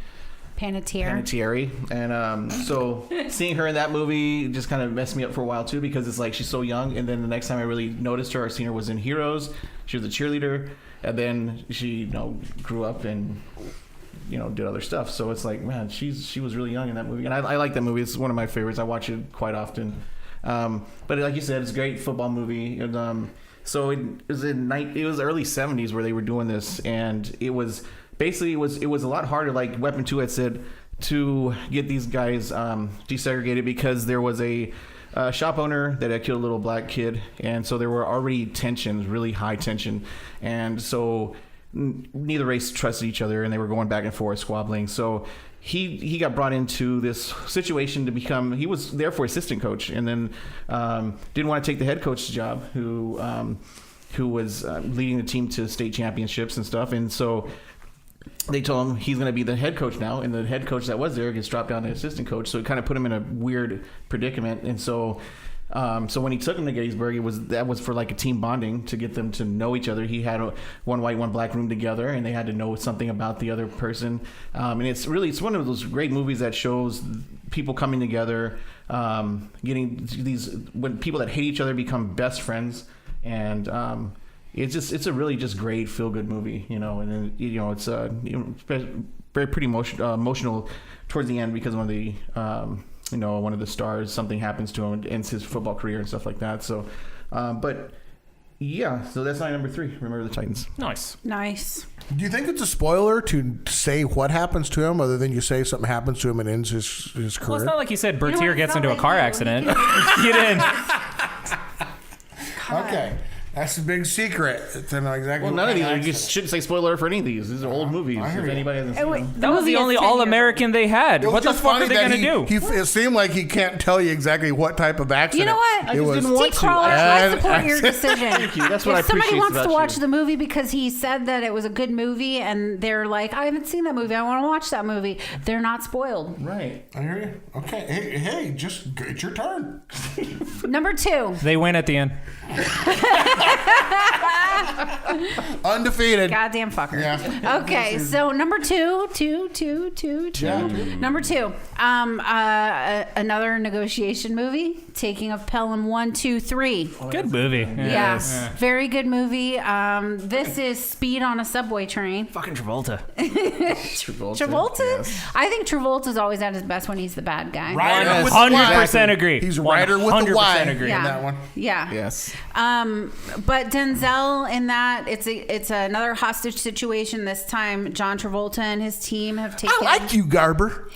Panettiere. And so seeing her in that movie just kind of messed me up for a while too, because it's like she's so young. And then the next time I really noticed her, I seen her was in Heroes. She was a cheerleader, and then she grew up and did other stuff. So it's like, man, she was really young in that movie, and I like that movie. It's one of my favorites. I watch it quite often. But like you said, it's a great football movie. And so it was early 70s where they were doing this, and it was basically it was a lot harder, like Weapon 2 had said, to get these guys desegregated, because there was a shop owner that had killed a little black kid, and so there were already tensions, really high tension, and so neither race trusted each other, and they were going back and forth, squabbling. So he got brought into this situation to become, he was there for assistant coach, and then didn't want to take the head coach's job, who was leading the team to state championships and stuff. And so they told him he's going to be the head coach now, and the head coach that was there gets dropped down to assistant coach. So it kind of put him in a weird predicament. And so when he took him to Gettysburg, that was for like a team bonding, to get them to know each other. He had one white, one black room together, and they had to know something about the other person. And it's one of those great movies that shows people coming together, getting when people that hate each other become best friends. And it's a really just great feel good movie, and then it's very pretty emotional towards the end, because one of the one of the stars, something happens to him and ends his football career and stuff like that. So, but yeah, so that's my number 3. Remember the Titans. Nice. Do you think it's a spoiler to say what happens to him, other than you say something happens to him and ends his career? Well, it's not like you said Bertier gets into a car accident. You didn't. Okay. That's the big secret. To know exactly. Well, none of these. You shouldn't say spoiler for any of these. These are old movies. If anybody hasn't seen them. That was the only All-American they had. What the fuck are they going to do? It seemed like he can't tell you exactly what type of accident. You know what? I just didn't want Steve Crawler, I support your decision. Thank you. That's what I appreciate If somebody wants to about watch you. the movie because he said that it was a good movie, and they're like, I haven't seen that movie, I want to watch that movie, they're not spoiled. Right. I hear you. Okay. Hey, just it's your turn. Number 2. They win at the end. Undefeated. Goddamn fucker. Yeah. Okay, so number 2. Number 2. Another negotiation movie, Taking of Pelham 1, 2, 3. Good movie. Yeah. Very good movie. This is Speed on a Subway Train. Fucking Travolta. Travolta? Yes. I think Travolta's always at his best when he's the bad guy. Ryder with the 100% Y. agree. He's Ryder with the Y. 100% agree. In that one. Yeah. Yes. But Denzel in that, it's another hostage situation. This time, John Travolta and his team have taken. I like you, Garber.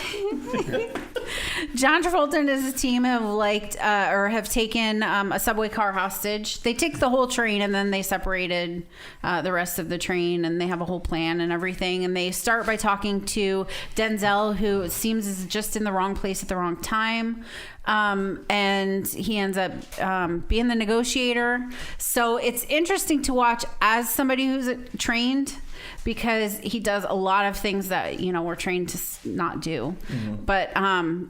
John Travolta and his team have taken a subway car hostage. They took the whole train, and then they separated the rest of the train, and they have a whole plan and everything. And they start by talking to Denzel, who seems is just in the wrong place at the wrong time. And he ends up being the negotiator. So it's interesting to watch as somebody who's trained, because he does a lot of things that we're trained to not do. Mm-hmm. But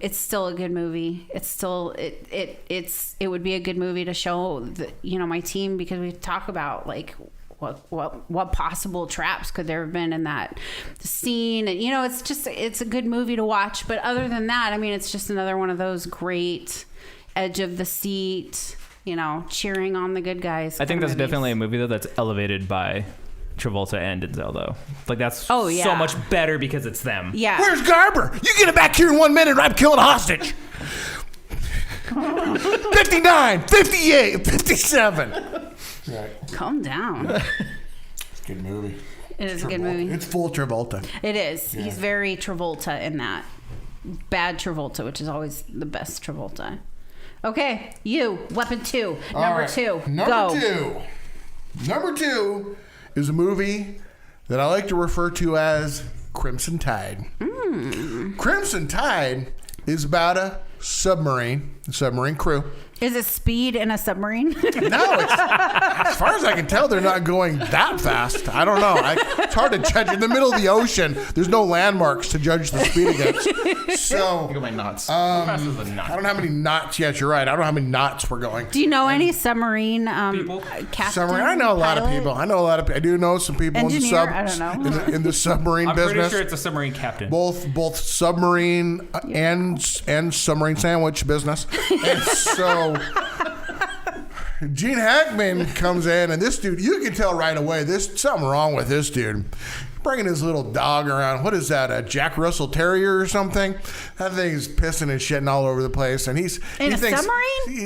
it's still a good movie. It's still it would be a good movie to show my team, because we talk about like what possible traps could there have been in that scene, and it's a good movie to watch. But other than that, I mean, it's just another one of those great edge of the seat, cheering on the good guys. I think that's movies. definitely a movie though that's elevated by Travolta and Denzel though. Like that's Oh, yeah. so much better because it's them. Yeah. Where's Garber? You get it back here in 1 minute, or I'm killing a hostage. 59, 58, 57. Right. Calm down. It's a good movie. It is a good movie. It's full Travolta. It is. Yeah. He's very Travolta in that. Bad Travolta, which is always the best Travolta. Okay, you, Weapon 2, number 2. Go. Number 2 is a movie that I like to refer to as Crimson Tide. Crimson Tide is about a submarine crew. Is it speed in a submarine? No, as far as I can tell, they're not going that fast. I don't know. It's hard to judge. In the middle of the ocean, there's no landmarks to judge the speed against. So, Look at my knots. I don't know how many knots. Yes, you're right. I don't know how many knots we're going. Do you know any submarine people? captain? Submarine. I know a lot of pilot? people. I do know some people Engineer? I don't know. in the submarine I'm business. pretty sure it's a submarine captain. Both submarine and submarine sandwich business. And so Gene Hackman comes in, and this dude, you can tell right away, there's something wrong with this dude. Bringing his little dog around. What is that? A Jack Russell Terrier or something? That thing's pissing and shitting all over the place. And submarine? He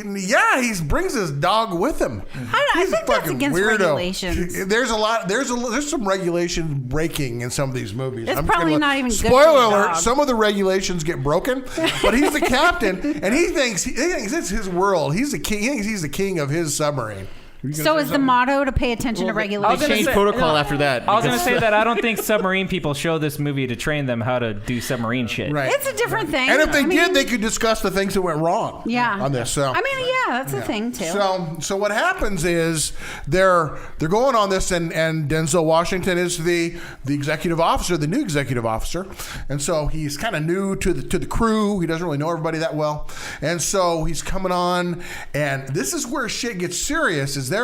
brings his dog with him. I think that's against regulations. There's some regulations breaking in some of these movies. It's probably not even good for Spoiler the alert, dog. some of the regulations get broken, but he's the captain, and he thinks it's his world. He's the king. He thinks he's the king of his submarine. So is the motto to pay attention to They regulations? changed protocol after that. I was going to say that I don't think submarine people show this movie to train them how to do submarine shit. Right. It's a different thing. And if they did, they could discuss the things that went wrong. Yeah. On this. So that's a thing too. So what happens is they're going on this, and Denzel Washington is the executive officer, the new executive officer, and so he's kind of new to the crew. He doesn't really know everybody that well, and so he's coming on, and this is where shit gets serious. Is that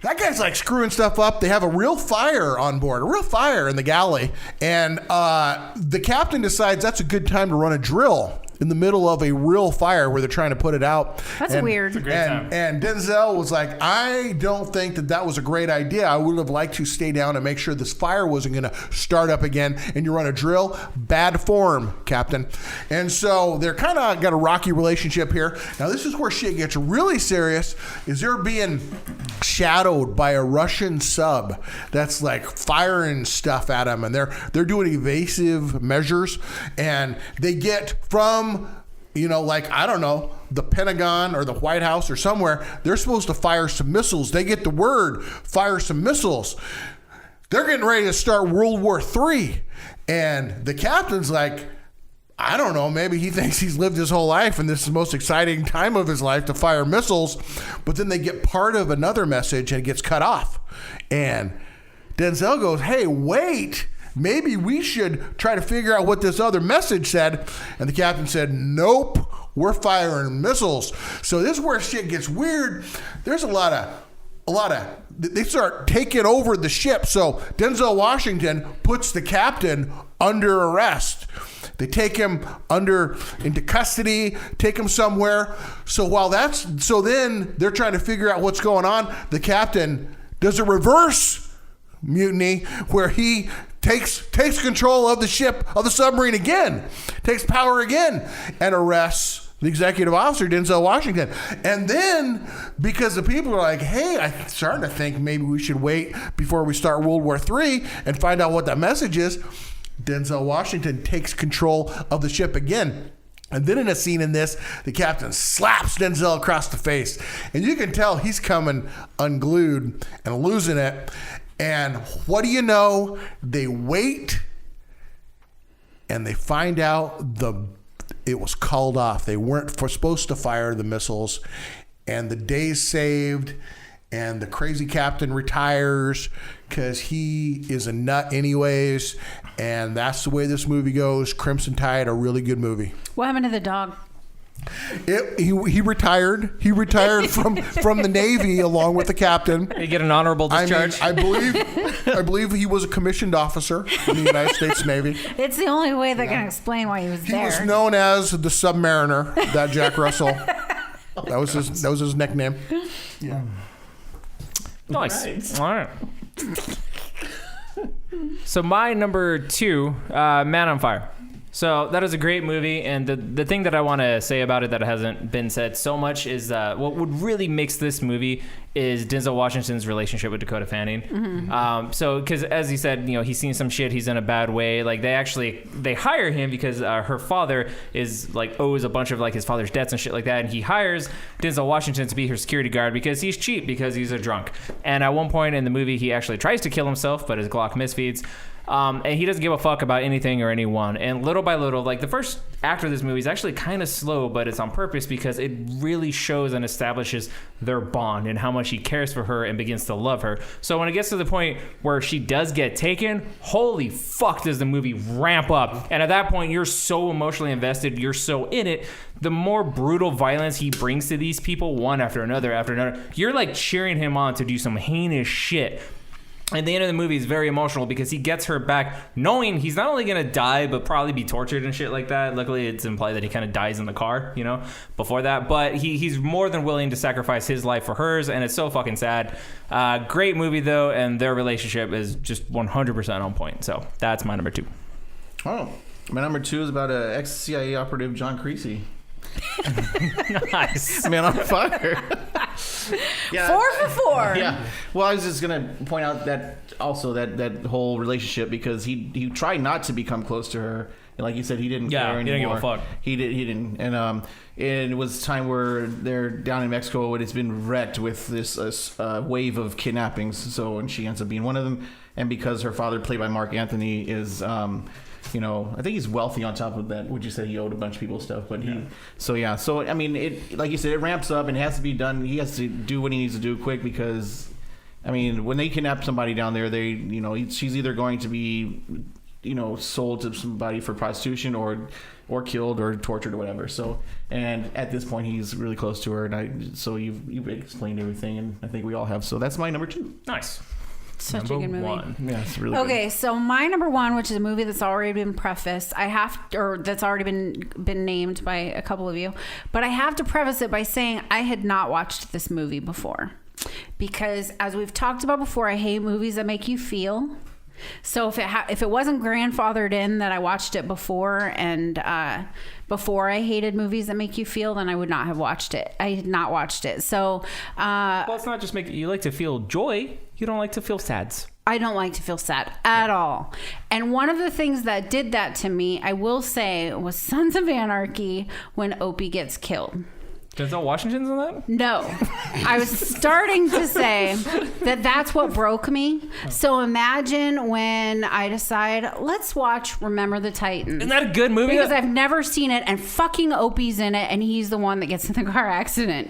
guy's like screwing stuff up. They have a real fire on board, a real fire in the galley, and the captain decides that's a good time to run a drill in the middle of a real fire where they're trying to put it out. That's weird. It's a great time. And Denzel was like, I don't think that was a great idea. I would have liked to stay down and make sure this fire wasn't going to start up again, and you run a drill. Bad form, Captain. And so they're kind of got a rocky relationship here. Now, this is where shit gets really serious, is they're being shadowed by a Russian sub that's like firing stuff at them, and they're doing evasive measures, and they get from I don't know, the Pentagon or the White House or somewhere, they're supposed to fire some missiles. They get the word, fire some missiles. They're getting ready to start World War III. And the captain's like, I don't know, maybe he thinks he's lived his whole life and this is the most exciting time of his life to fire missiles. But then they get part of another message and it gets cut off. And Denzel goes, hey, wait. Maybe we should try to figure out what this other message said. And the captain said, nope, we're firing missiles. So this is where shit gets weird. There's a lot of, they start taking over the ship. So Denzel Washington puts the captain under arrest. They take him into custody, take him somewhere. So then they're trying to figure out what's going on. The captain does a reverse mutiny where he takes control of the ship, of the submarine again, takes power again, and arrests the executive officer, Denzel Washington. And then, because the people are like, hey, I'm starting to think maybe we should wait before we start World War III and find out what that message is, Denzel Washington takes control of the ship again. And then in a scene in this, the captain slaps Denzel across the face. And you can tell he's coming unglued and losing it. And what do you know? They wait, and they find out it was called off. They weren't supposed to fire the missiles, and the day's saved, and the crazy captain retires because he is a nut anyways, and that's the way this movie goes. Crimson Tide, a really good movie. What happened to the dog? He retired. He retired from the Navy along with the captain. You get an honorable discharge. I believe he was a commissioned officer in the United States Navy. It's the only way they can explain why he was there. He was known as the Submariner. That Jack Russell. That was his nickname. Yeah. Nice. All right. So my number 2, Man on Fire. So that is a great movie, and the thing that I want to say about it that hasn't been said so much is what would really mix this movie is Denzel Washington's relationship with Dakota Fanning. Mm-hmm. So because as he said, he's seen some shit, he's in a bad way. Like they hire him because her father owes a bunch of his father's debts and shit like that, and he hires Denzel Washington to be her security guard because he's cheap, because he's a drunk. And at one point in the movie, he actually tries to kill himself, but his Glock misfeeds. And he doesn't give a fuck about anything or anyone. And little by little, like the first act of this movie is actually kind of slow, but it's on purpose because it really shows and establishes their bond and how much he cares for her and begins to love her. So when it gets to the point where she does get taken, holy fuck does the movie ramp up. And at that point, you're so emotionally invested, you're so in it. The more brutal violence he brings to these people, one after another, you're like cheering him on to do some heinous shit. And the end of the movie is very emotional because he gets her back knowing he's not only going to die, but probably be tortured and shit like that. Luckily, it's implied that he kind of dies in the car, you know, before that. But he's more than willing to sacrifice his life for hers, and it's so fucking sad. Great movie, though, and their relationship is just 100% on point. So that's my number 2. Oh, my number 2 is about ex-CIA operative John Creasy. Nice. Man on fire. Yeah. 4 for 4. Yeah. Well, I was just gonna point out that also that whole relationship because he tried not to become close to her. And like you said, he didn't care anymore. He didn't give a fuck. He didn't. And it was time where they're down in Mexico and it's been wrecked with this wave of kidnappings. So and she ends up being one of them. And because her father, played by Mark Anthony, is you know, I think he's wealthy on top of that. Would you say he owed a bunch of people stuff? But so I mean, it like you said, it ramps up and it has to be done. He has to do what he needs to do quick because, I mean, when they kidnap somebody down there, she's either going to be, you know, sold to somebody for prostitution or killed or tortured or whatever. So, and at this point, he's really close to her, and so you've explained everything, and I think we all have. So that's my number 2. Nice. Such number a good movie. 1. Yeah, it's really good. Okay, so my number 1, which is a movie that's already been prefaced, that's already been named by a couple of you, but I have to preface it by saying I had not watched this movie before because, as we've talked about before, I hate movies that make you feel. So if it wasn't grandfathered in that I watched it before and before I hated movies that make you feel, then I would not have watched it. I had not watched it. So well, it's not just you like to feel joy. You don't like to feel sads. I don't like to feel sad at all. And one of the things that did that to me, I will say, was Sons of Anarchy when Opie gets killed. Denzel Washington's in that? No. I was starting to say that that's what broke me. So imagine when I decide, let's watch Remember the Titans. Isn't that a good movie? Because I've never seen it, and fucking Opie's in it, and he's the one that gets in the car accident.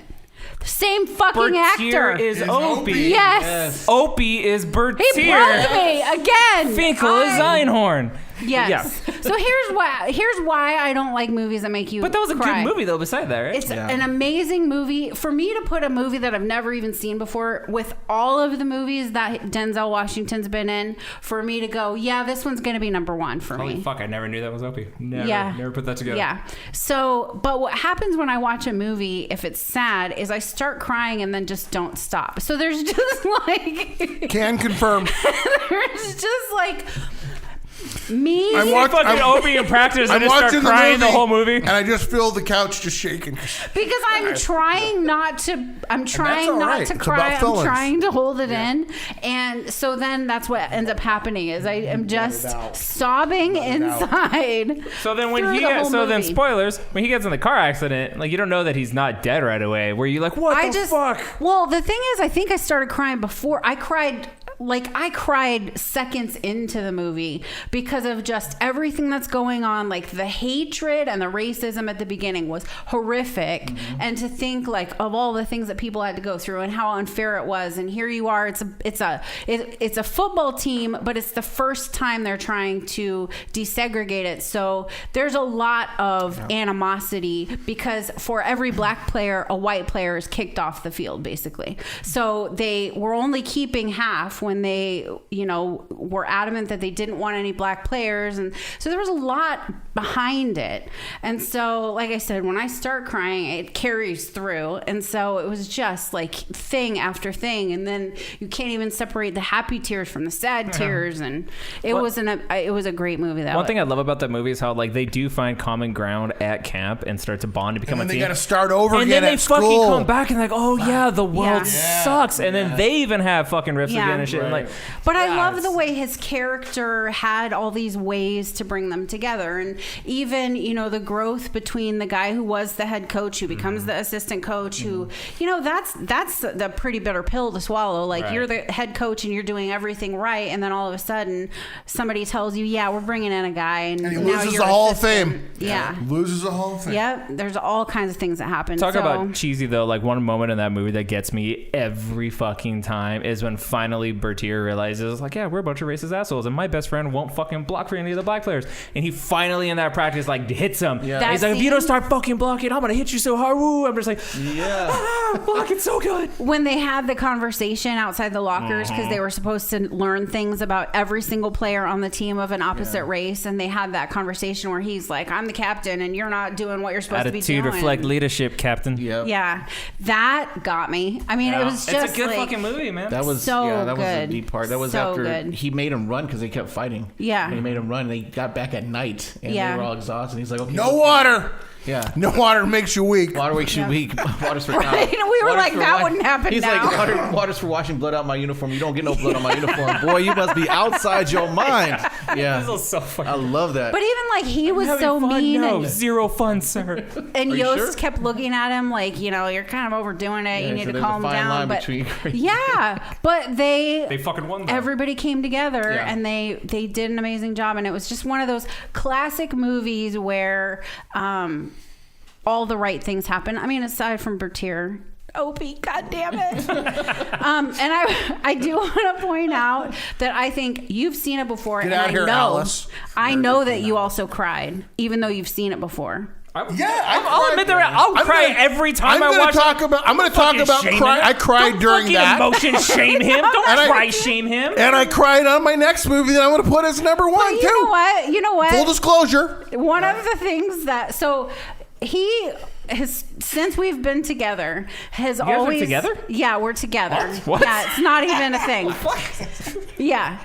The same fucking Bertier actor. is Opie. Yes. Opie is Bertier. He broke me again. Finkel is Einhorn. Yes. Yeah. So here's why I don't like movies that make you But that was a cry. good movie, though, beside that, right? It's an amazing movie. For me to put a movie that I've never even seen before with all of the movies that Denzel Washington's been in, for me to go, yeah, this one's going to be number 1 for me. Holy fuck, I never knew that was Opie. Never put that together. Yeah. So, but what happens when I watch a movie, if it's sad, is I start crying and then just don't stop. So there's just like... Can confirm. There's just like... Me? I'm fucking Opie in practice and I'm just start watching crying the whole movie. And I just feel the couch just shaking. Because I'm trying not to all right. to It's cry. about I'm feelings. trying to hold it in. And so then that's what ends up happening is I am just sobbing inside. So then through spoilers, when he gets in the car accident, like you don't know that he's not dead right away. Where you're like, what the fuck? Well, the thing is, I think I started crying before. I cried seconds into the movie because of just everything that's going on. Like the hatred and the racism at the beginning was horrific. Mm-hmm. And to think like of all the things that people had to go through and how unfair it was. And here you are, it's a football team, but it's the first time they're trying to desegregate it. So there's a lot of animosity because for every black player, a white player is kicked off the field, basically. So they were only keeping half when they, were adamant that they didn't want any black players. And so there was a lot behind it. And so, like I said, when I start crying, it carries through. And so it was just like thing after thing. And then you can't even separate the happy tears from the sad tears. And it was a great movie. One thing I love about that movie is how like they do find common ground at camp and start to bond to become and a team. They got to start over and again then they at school. fucking come back and like, oh yeah, the world sucks. And then they even have fucking riffs again and shit. shit. And like, but I love the way his character had all these ways to bring them together, and even the growth between the guy who was the head coach who becomes the assistant coach, who that's the pretty bitter pill to swallow. Like you're the head coach and you're doing everything right, and then all of a sudden somebody tells you, yeah, we're bringing in a guy, and he now loses you're the Hall of Fame. Yeah, loses the Hall of Fame. Yep, there's all kinds of things that happen. Talk about cheesy though. Like one moment in that movie that gets me every fucking time is when finally Bertier realizes, like, yeah, we're a bunch of racist assholes, and my best friend won't fucking block for any of the black players, and he finally in that practice like hits him. Yeah. He's like, if you don't start fucking blocking, I'm gonna hit you so hard. Woo! I'm just like, blocking so good. When they had the conversation outside the lockers, because they were supposed to learn things about every single player on the team of an opposite race, and they had that conversation where he's like, I'm the captain and you're not doing what you're supposed to be doing. Attitude reflect leadership, captain. Yeah, that got me. I mean, it was just it's a good fucking movie, man. That was that was a deep part. That was after he made him run because they kept fighting. Yeah, and he made him run, and they got back at night, and they were all exhausted. He's like, okay, no water. Yeah. No water makes you weak. Water makes you weak. Water's for right? We were like, that wouldn't happen He's now. like, water's for washing blood out my uniform. You don't get no blood on my uniform. Boy, you must be outside your mind. Yeah. This is so funny. I love that. But even like he was so mean. No, zero fun, sir. And Yost kept looking at him like, you're kind of overdoing it. You need to calm down. But but they fucking won though. Everybody came together and they did an amazing job. And it was just one of those classic movies where all the right things happen. I mean, aside from Bertier. Opie, God damn it. And I do want to point out that I think you've seen it before. Get and out here, Alice. I know that you also cried, even though you've seen it before. I'll admit that I'll cry every time I watch. I'm going to talk about cry. I cried during that. Emotion shame him. Don't cry shame him. And I cried on my next movie that I'm going to put as number one too. You know what? Full disclosure. One of the things that he has, since we've been together, has always been together? Yeah, we're together. What? Yeah, it's not even a thing. Yeah,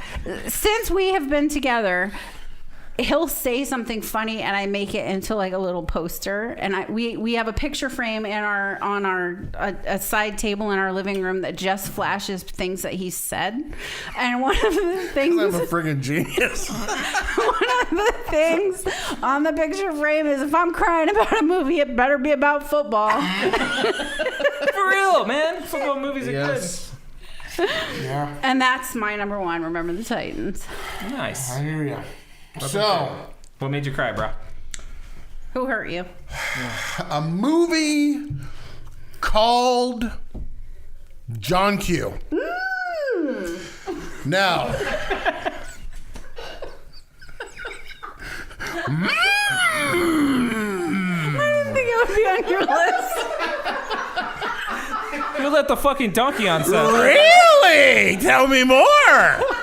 since we have been together, he'll say something funny and I make it into like a little poster, and we have a picture frame on a side table in our living room that just flashes things that he said. And one of the things, I'm a friggin' genius. one of the things on the picture frame is, if I'm crying about a movie, it better be about football. For real, man. Football movies are good. Yeah. And that's my number one. Remember the Titans. Nice. I hear you. So, what made you cry, bro? Who hurt you? A movie called John Q. Now, I didn't think it would be on your list. You let the fucking donkey on set. Really? Tell me more.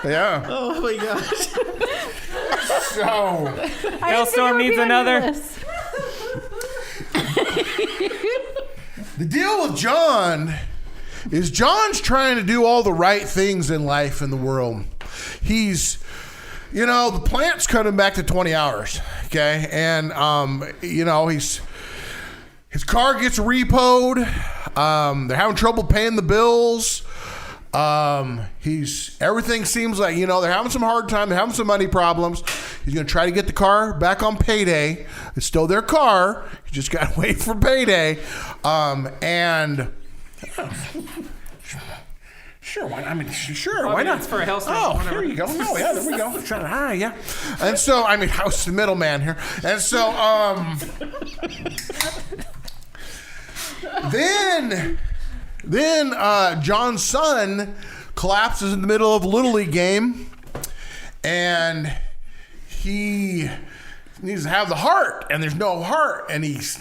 Yeah. Oh my gosh. So, Hailstorm needs another. the deal with John is John's trying to do all the right things in life in the world. He's, the plant's cutting back to 20 hours. Okay. And, his car gets repoed. They're having trouble paying the bills. Everything seems like, they're having some hard time. They're having some money problems. He's going to try to get the car back on payday. It's still their car. You just got to wait for payday. Sure, why not? It's for a Hailstorm. Oh, here you go. No, yeah, there we go. Yeah. And so, how's the middleman here? And so, Then John's son collapses in the middle of a Little League game, and he needs to have the heart, and there's no heart, and he's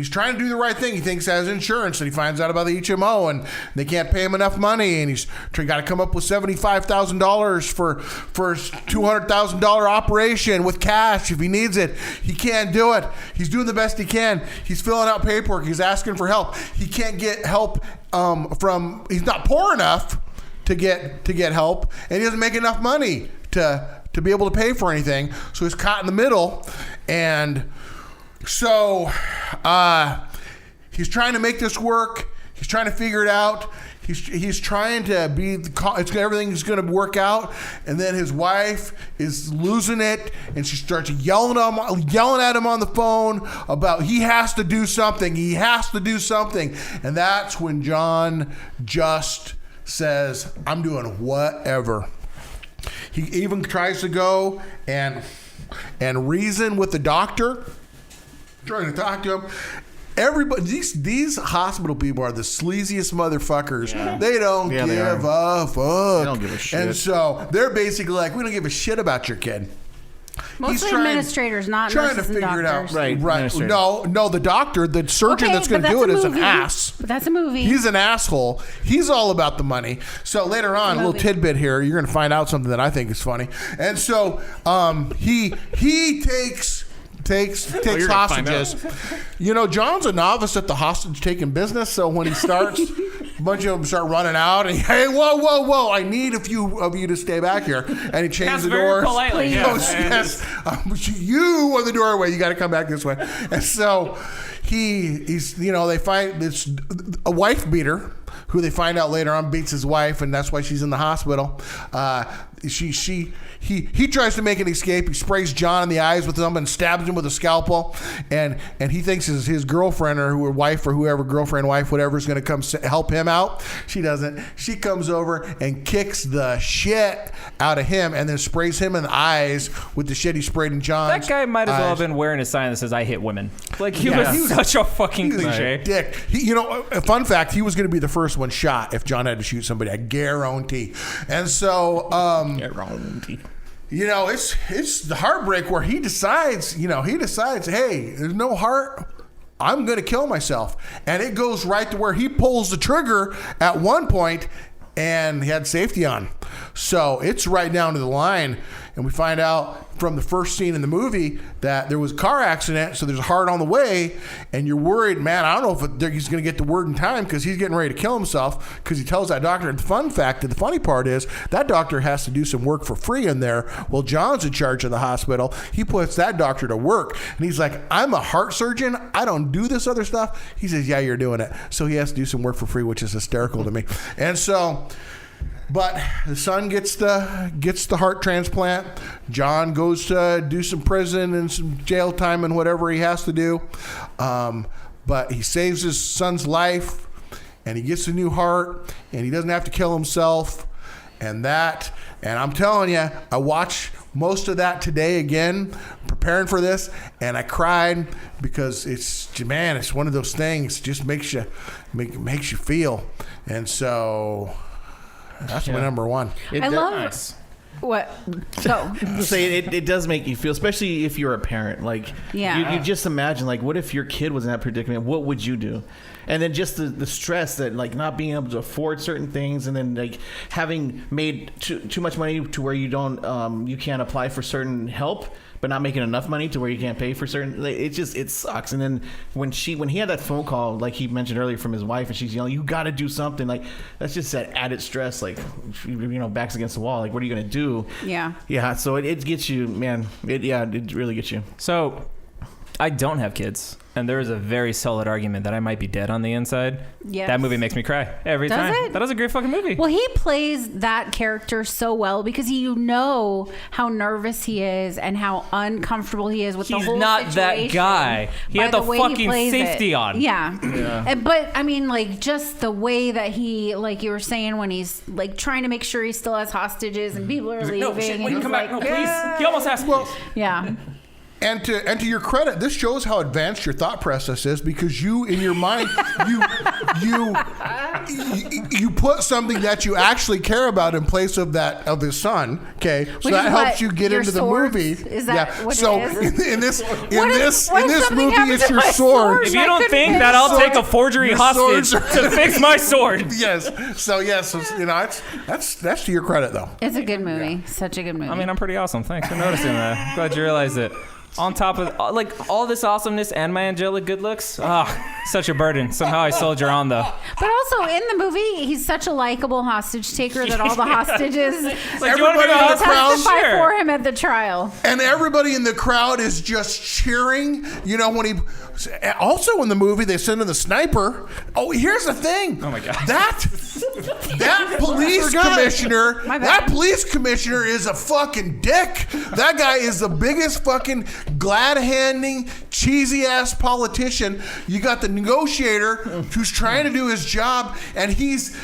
trying to do the right thing. He thinks he has insurance, and he finds out about the HMO, and they can't pay him enough money, and he's got to come up with $75,000 for a $200,000 operation with cash if he needs it. He can't do it. He's doing the best he can. He's filling out paperwork. He's asking for help. He can't get help he's not poor enough to get help, and he doesn't make enough money to be able to pay for anything. So he's caught in the middle, and so he's trying to make this work. He's trying to figure it out. He's trying to be. Everything's going to work out, and then his wife is losing it, and she starts yelling at him on the phone about he has to do something. He has to do something, and that's when John just says, "I'm doing whatever." He even tries to go and reason with the doctor, trying to talk to him. Everybody, these hospital people are the sleaziest motherfuckers. Yeah. They don't give a fuck. They don't give a shit. And so they're basically like, we don't give a shit about your kid. Mostly administrators, not trying nurses to figure and doctors. it out. Right. No, the doctor, the surgeon that's going to do it is an ass. But that's a movie. He's an asshole. He's all about the money. So later on, a little tidbit here, you're going to find out something that I think is funny. And so he takes hostages. John's a novice at the hostage taking business, so when he starts, a bunch of them start running out, and hey, whoa, I need a few of you to stay back here. And he chains the doors. Politely, yes. You are the doorway. You got to come back this way. And so they find this a wife beater, who they find out later on beats his wife, and that's why she's in the hospital. He tries to make an escape. He sprays John in the eyes with something and stabs him with a scalpel, and he thinks his girlfriend or wife or whoever, girlfriend, wife, whatever, is going to come help him out. She doesn't. She comes over and kicks the shit out of him, and then sprays him in the eyes with the shit he sprayed in John's. That guy might as well have been wearing a sign that says "I hit women." Like he was such a fucking cliche. Dick. A fun fact: he was going to be the first one shot if John had to shoot somebody. I guarantee. And so, it's the heartbreak where he decides, hey, there's no heart. I'm going to kill myself. And it goes right to where he pulls the trigger at one point, and he had safety on. So it's right down to the line. And we find out from the first scene in the movie that there was a car accident, so there's a heart on the way, and you're worried, man, I don't know if he's going to get the word in time because he's getting ready to kill himself because he tells that doctor. And the funny part is that doctor has to do some work for free in there. Well, John's in charge of the hospital. He puts that doctor to work, and he's like, I'm a heart surgeon. I don't do this other stuff. He says, yeah, you're doing it. So he has to do some work for free, which is hysterical to me. And so... But the son gets the heart transplant. John goes to do some prison and some jail time and whatever he has to do. But he saves his son's life, and he gets a new heart, and he doesn't have to kill himself. And I'm telling you, I watched most of that today again, preparing for this, and I cried because it's one of those things. It just makes you feel, and so. That's my number one. I love what. Go. It does make you feel, especially if you're a parent. Like, you just imagine, like, what if your kid was in that predicament? What would you do? And then just the stress that, like, not being able to afford certain things, and then, like, having made too much money to where you can't apply for certain help, but not making enough money to where you can't pay for certain. It sucks. And then when he had that phone call, like he mentioned earlier, from his wife, and she's yelling, "You got to do something!" Like, that's just that added stress. Like, backs against the wall. Like, what are you gonna do? Yeah. So it gets you, man. It really gets you. So, I don't have kids, and there is a very solid argument that I might be dead on the inside. Yes. That movie makes me cry every time. It? That is a great fucking movie. Well, he plays that character so well because you know how nervous he is and how uncomfortable he is with the whole situation. He's not that guy. He had the fucking safety on. Yeah. But I mean, like, just the way that he, like you were saying, when he's like trying to make sure he still has hostages and people are leaving. No, shit, and come like, back. No, please. He almost asked, please. Yeah. And to your credit, this shows how advanced your thought process is, because you, in your mind, you put something that you actually care about in place of that of his son. Okay, so that helps you get into the movie. Is that what so it is? in this movie, it's your sword. If you don't think that I'll take a forgery hostage to fix my sword. Yes. So that's to your credit, though. It's a good movie. Such a good movie. I mean, I'm pretty awesome. Thanks for noticing that. Glad you realized it. On top of like all this awesomeness and my angelic good looks, such a burden. Somehow I soldier on though. But also in the movie, he's such a likable hostage taker that all the hostages Like, you want to be Everybody in the the crowd- testify Sure. for him at the trial. And everybody in the crowd is just cheering. You know, when he also in the movie they send in the sniper. Oh, here's the thing. Oh my God. That police commissioner. My bad. That police commissioner is a fucking dick. That guy is the biggest fucking glad-handing, cheesy-ass politician. You got the negotiator who's trying to do his job, and he's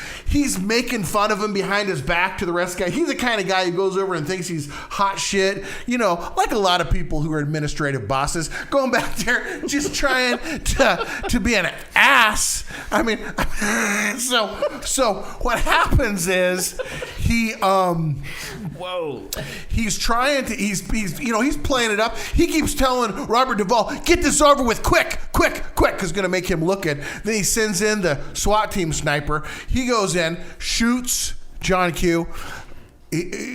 making fun of him behind his back to the rest of the guy. He's the kind of guy who goes over and thinks he's hot shit. You know, like a lot of people who are administrative bosses, going back there just trying to be an ass. I mean, so what happens is he's playing it up. He keeps telling Robert Duvall, get this over with quick, because it's going to make him look good. Then he sends in the SWAT team sniper. He goes in, shoots John Q.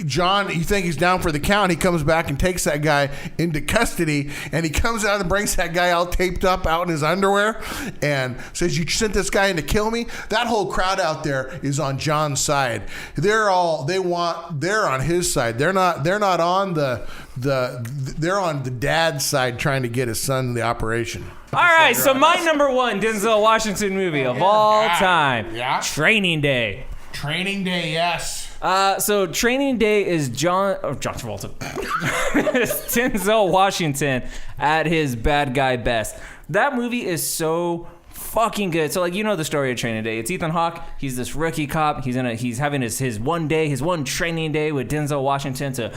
John, you think he's down for the count. He comes back and takes that guy into custody, and he comes out and brings that guy all taped up out in his underwear and says, you sent this guy in to kill me? That whole crowd out there is on John's side. They're on his side. They're not on they're on the dad's side trying to get his son in the operation. All right, so my number one Denzel Washington movie of all time. Yeah. Training Day. Training Day, yes. So Training Day is John Travolta. It's Denzel Washington at his bad guy best. That movie is so fucking good. So like, you know the story of Training Day. It's Ethan Hawke. He's this rookie cop. He's having his one training day with Denzel Washington to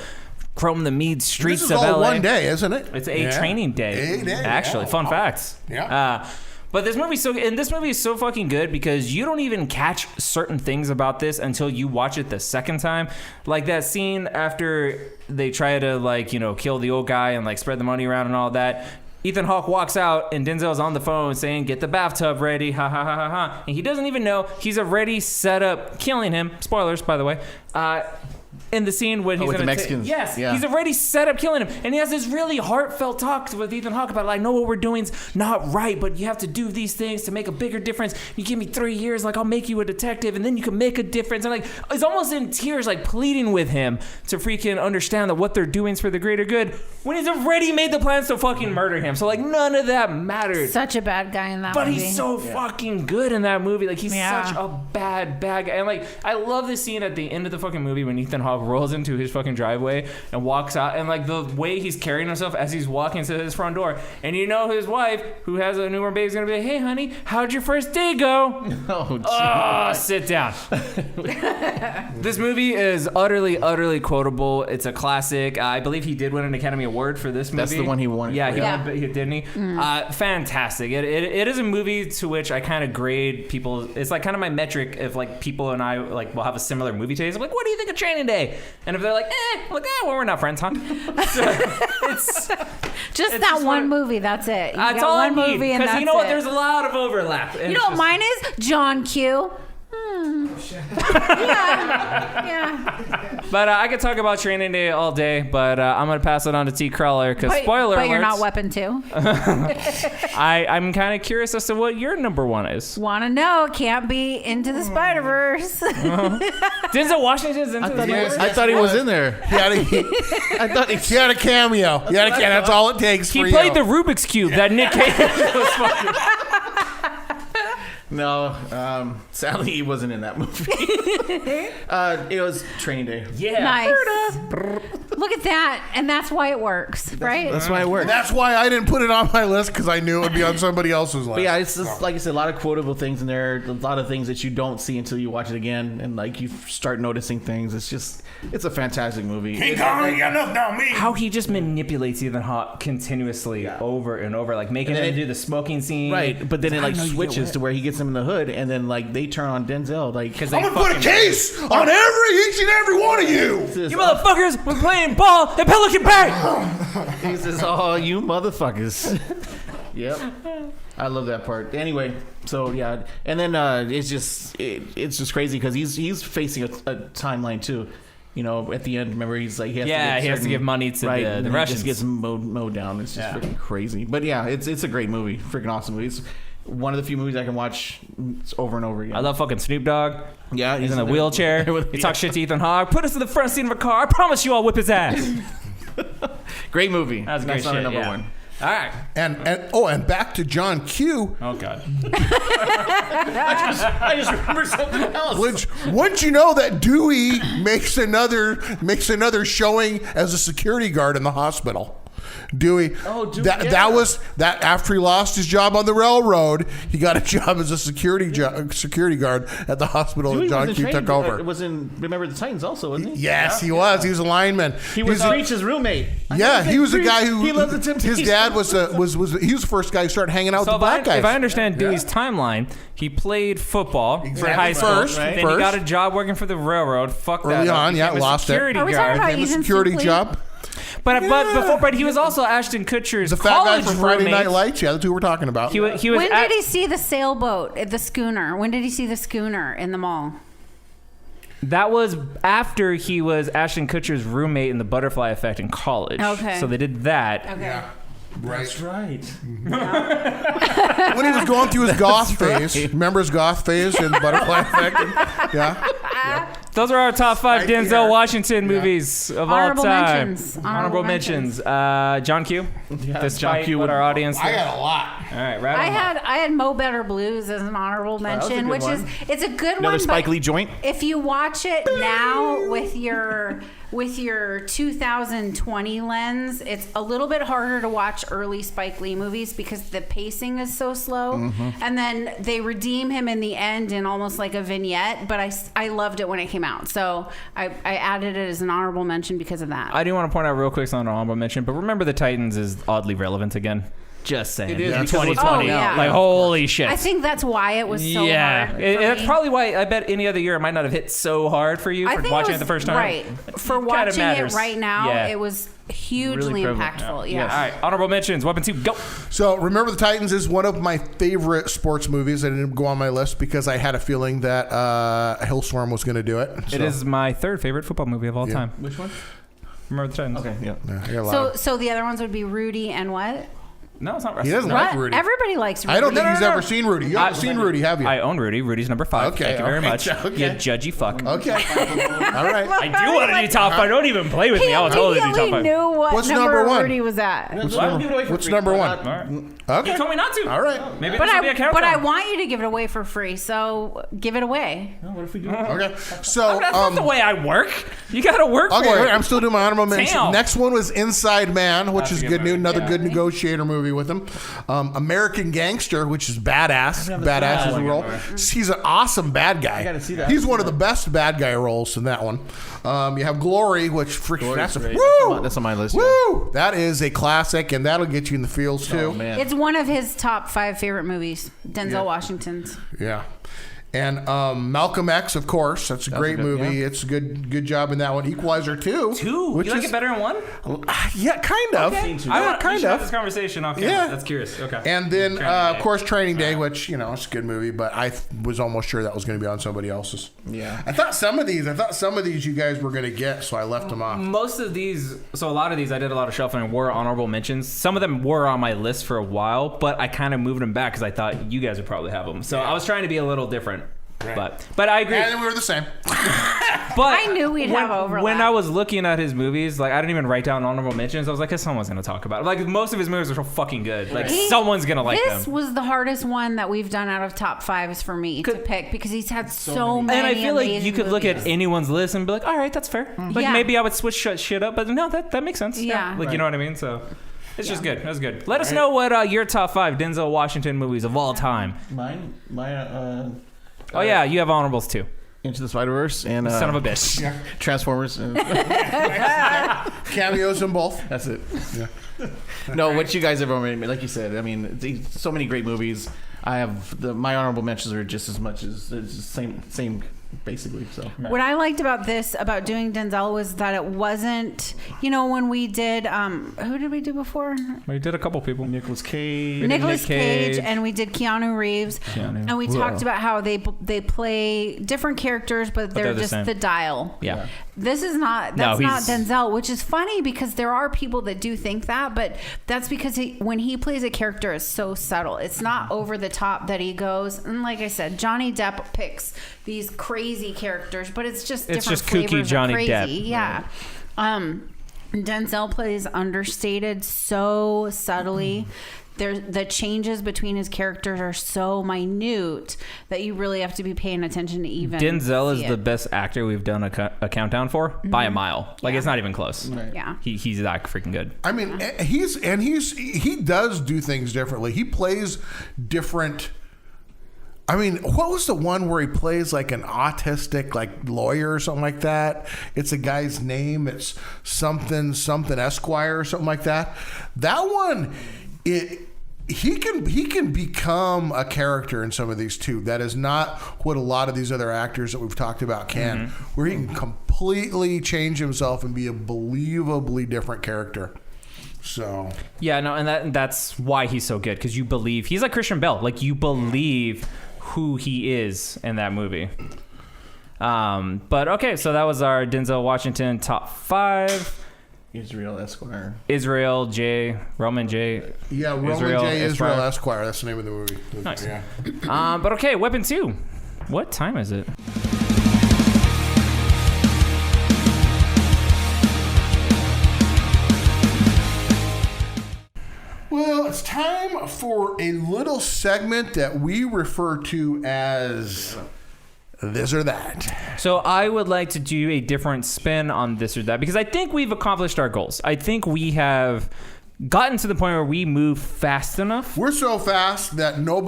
roam the mean streets This is of all LA. one day, isn't it? It's a training day. Actually, fun facts. Yeah. But this movie is so fucking good because you don't even catch certain things about this until you watch it the second time. Like that scene after they try to kill the old guy and spread the money around and all that. Ethan Hawke walks out and Denzel's on the phone saying, "Get the bathtub ready, ha ha ha ha ha." And he doesn't even know he's already set up killing him. Spoilers, by the way. In the scene when he's with gonna the Mexicans. he's already set up killing him, and he has this really heartfelt talk with Ethan Hawke about I know what we're doing's not right, but you have to do these things to make a bigger difference. You give me 3 years, I'll make you a detective, and then you can make a difference. And it's almost in tears, pleading with him to freaking understand that what they're doing's for the greater good, when he's already made the plans to fucking murder him. So none of that mattered. Such a bad guy in that But movie. he's so fucking good in that movie. He's such a bad guy. And I love the scene at the end of the fucking movie when Ethan Hawke rolls into his fucking driveway and walks out, and the way he's carrying himself as he's walking to his front door. And his wife, who has a newborn baby, is gonna be like, "Hey, honey, how'd your first day go?" Oh, sit down. This movie is utterly quotable. It's a classic. I believe he did win an Academy Award for this movie. That's the one he won. Yeah, didn't he? Fantastic. It is a movie to which I kind of grade people. It's kind of my metric if people and I will have a similar movie taste. I'm like, what do you think of Training Day? And if they're like, well, we're not friends, huh? Just that one movie. That's it. That's all I need. Movie, and because that's you know what? it. There's a lot of overlap. You know what mine is? John Q. Yeah. But I could talk about Training Day all day, but I'm going to pass it on to T. Crawler because spoiler But alerts, you're not Weapon 2. I'm kind of curious as to what your number one is. Want to know? Can't be Into the Spider-Verse. Denzel Washington's into the I thought he was in there. He had a cameo. That's all it takes. He played the Rubik's Cube that Nick Cage was fucking. No, sadly he wasn't in that movie. It was Training Day. Yeah. Nice. Look at that. And that's why it works, right? That's why it worked. That's why I didn't put it on my list, because I knew it would be on somebody else's list. But yeah, it's just, like I said, a lot of quotable things in there. A lot of things that you don't see until you watch it again, and you start noticing things. It's a fantastic movie. King Kong ain't got nothing on me. How he just manipulates Ethan Hawke continuously over and over, making him do the smoking scene. Right, but then it switches to where he gets him in the hood, and then they turn on Denzel. Because I'm gonna put a case on each and every one of you. You motherfuckers were playing ball at Pelican Bay. He says, "Oh, you motherfuckers." Yep. I love that part. Anyway, so yeah, and then it's just crazy because he's facing a timeline too. at the end, remember he's like, he has to give money to the Russians. He just gets mowed down. It's just freaking crazy. But yeah, it's a great movie, freaking awesome movie. It's one of the few movies I can watch over and over again. I love fucking Snoop Dogg. Yeah, he's in a wheelchair. He talks shit to Ethan Hawke. Put us in the front seat of a car. I promise you I'll whip his ass. Great movie. That's great shit. Number one. All right. And back to John Q. Oh God. I just remember something else. Wouldn't you know that Dewey makes another showing as a security guard in the hospital? Dewey. That was after he lost his job on the railroad, he got a job as a security guard at the hospital that John Q took over. Was in Remember the Titans also, wasn't he? Yes, he was. He was a lineman. He was Breach's roommate. Yeah, he was a guy who he loved the Temptations. His dad was he was the first guy who started hanging out with the black guys. If I understand Dewey's timeline, he played football for high school. First. Then he got a job working for the railroad. Fuck that. Early on, lost it. Are we talking about Ethan security job. But he was also Ashton Kutcher's the fat guy college from Friday roommate. Night Lights. Yeah, that's who we're talking about. He was when did he see the sailboat, the schooner? When did he see the schooner in the mall? That was after he was Ashton Kutcher's roommate in The Butterfly Effect in college. Okay. So they did that. Okay. Yeah. That's right. When he was going through his goth phase, remember his goth phase in Butterfly Effect? Yeah. Those are our top 5 Right Denzel here. Washington movies of Honorable all time. mentions. Honorable mentions. John Q. Yeah, Despite John Q. what our audience. I got a lot. All right, right. I had Mo Better Blues as an honorable mention, good one. it's a good Another one. Spike but Lee joint. If you watch it now with your 2020 lens, it's a little bit harder to watch early Spike Lee movies because the pacing is so slow, and then they redeem him in the end in almost like a vignette. But I loved it when it came out, so I added it as an honorable mention because of that. I do want to point out real quick, it's not an honorable mention, but Remember the Titans is oddly relevant again. Just saying. It is. In Because 2020. Oh, yeah. Like, holy shit. I think that's why it was so hard. That's me. probably why I bet any other year it might not have hit so hard for you I for think watching was, it the first time. Right. For Kinda watching it matters. right now, Yeah. it was hugely Really prevalent. impactful. Yeah. Yeah. All right, honorable mentions. Weapon 2, go. So, Remember the Titans is one of my favorite sports movies. I didn't go on my list because I had a feeling that Hillstorm was going to do it. It is my 3rd favorite football movie of all time. Which one? Remember the Titans. Okay, yeah. Yeah, I got a lot So the other ones would be Rudy and what? No, it's not He wrestling. doesn't No. like What? Rudy. Everybody likes Rudy. I don't think No, he's no, no. ever seen Rudy. You haven't seen Rudy, have you? I own Rudy. Rudy's number 5. Okay, Thank you very all right, much. okay. You judgy fuck. Okay. All right. I do want to do top 5. Don't even play with He me. I'll totally do top immediately 5. knew what What's number number one? Rudy was at. What's number one? All right. Okay. You told me not to. All right. Maybe But this will be a countdown. but I want you to give it away for free, so give it away. What if we do Okay. So, That's not the way I work. You got to work okay, for wait, it. I'm still doing my honorable mention. Damn. Next one was Inside Man, which That's a is good good news. movie. Another Yeah. good negotiator movie with him. American Gangster, which is badass. Badass is the role. He's an awesome bad guy. gotta see that. He's one of the best bad guy roles in that one. You have Glory, which freaking that's a great. woo. That's on my list. Woo! That is a classic, and that'll get you in the feels too. Oh, man. It's one of his top 5 favorite movies. Denzel Washington's. Yeah. And Malcolm X, of course. That's a great good- movie. yeah. It's a good job in that one. Equalizer 2. 2? Which You like is, it better in 1? Yeah, kind of. I Yeah, want kind to have of. this conversation off camera. Yeah. That's curious. Okay. And then, Training of Day. course, Training Day, which, it's a good movie, but I was almost sure that was going to be on somebody else's. Yeah. I thought some of these you guys were going to get, so I left them off. Most of these, so a lot of these, I did a lot of shuffling, were honorable mentions. Some of them were on my list for a while, but I kind of moved them back because I thought you guys would probably have them. So I was trying to be a little different. But I agree. And then we were the same. But I knew we'd have overlap. When I was looking at his movies, like I didn't even write down honorable mentions. I was like, someone's gonna talk about it. Like most of his movies are so fucking good. Like someone's gonna like This them. was the hardest one that we've done out of top 5s for me to pick because he's had so many. And I feel like you amazing could look at movies. anyone's list and be like, all right, that's fair. Like Yeah. maybe I would switch shit up, but no, that makes sense. Yeah. Like you know what I mean? So it's just good. That's good. Let us know what your top 5 Denzel Washington movies of all time. Mine. Oh yeah, you have honorables too. Into the Spider-Verse and Son of a bitch. Transformers. And Cameos in both. that's it. No, what you guys have already made, like you said, I mean, so many great movies. I have my honorable mentions are just as much as it's the same basically. So what I liked about doing Denzel was that it wasn't, when we did, who did we do before? We did a couple people. Nicolas Cage, and we did Keanu Reeves, and we talked about how they play different characters, but they're just the dial. Yeah. This is not Denzel, which is funny because there are people that do think that, but that's because when he plays a character, it's so subtle. It's not over the top that he goes. And like I said, Johnny Depp picks these crazy characters, but it's just kooky flavors Johnny of crazy. Depp. Yeah. Denzel plays understated so subtly. The changes between his characters are so minute that you really have to be paying attention to even. Denzel is the best actor we've done a countdown for by a mile. Like it's not even close. Right. Yeah, he's that freaking good. I mean, he does do things differently. He plays different. I mean, what was the one where he plays like an autistic lawyer or something like that? It's a guy's name. It's something Esquire or something like that. That one. He can become a character in some of these too. That is not what a lot of these other actors that we've talked about can. Where he can completely change himself and be a believably different character. So yeah, no, and that's why he's so good, because you believe he's like Christian Bale. Like you believe who he is in that movie. But okay, so that was our Denzel Washington top 5. Israel Esquire. Israel J. Roman J. Yeah, Roman J. Israel Esquire. That's the name of the movie. Nice. Yeah. But okay, Weapon 2. What time is it? Well, it's time for a little segment that we refer to as this or that. So I would like to do a different spin on this or that, because I think we've accomplished our goals. I think we have gotten to the point where we move fast enough. We're so fast that no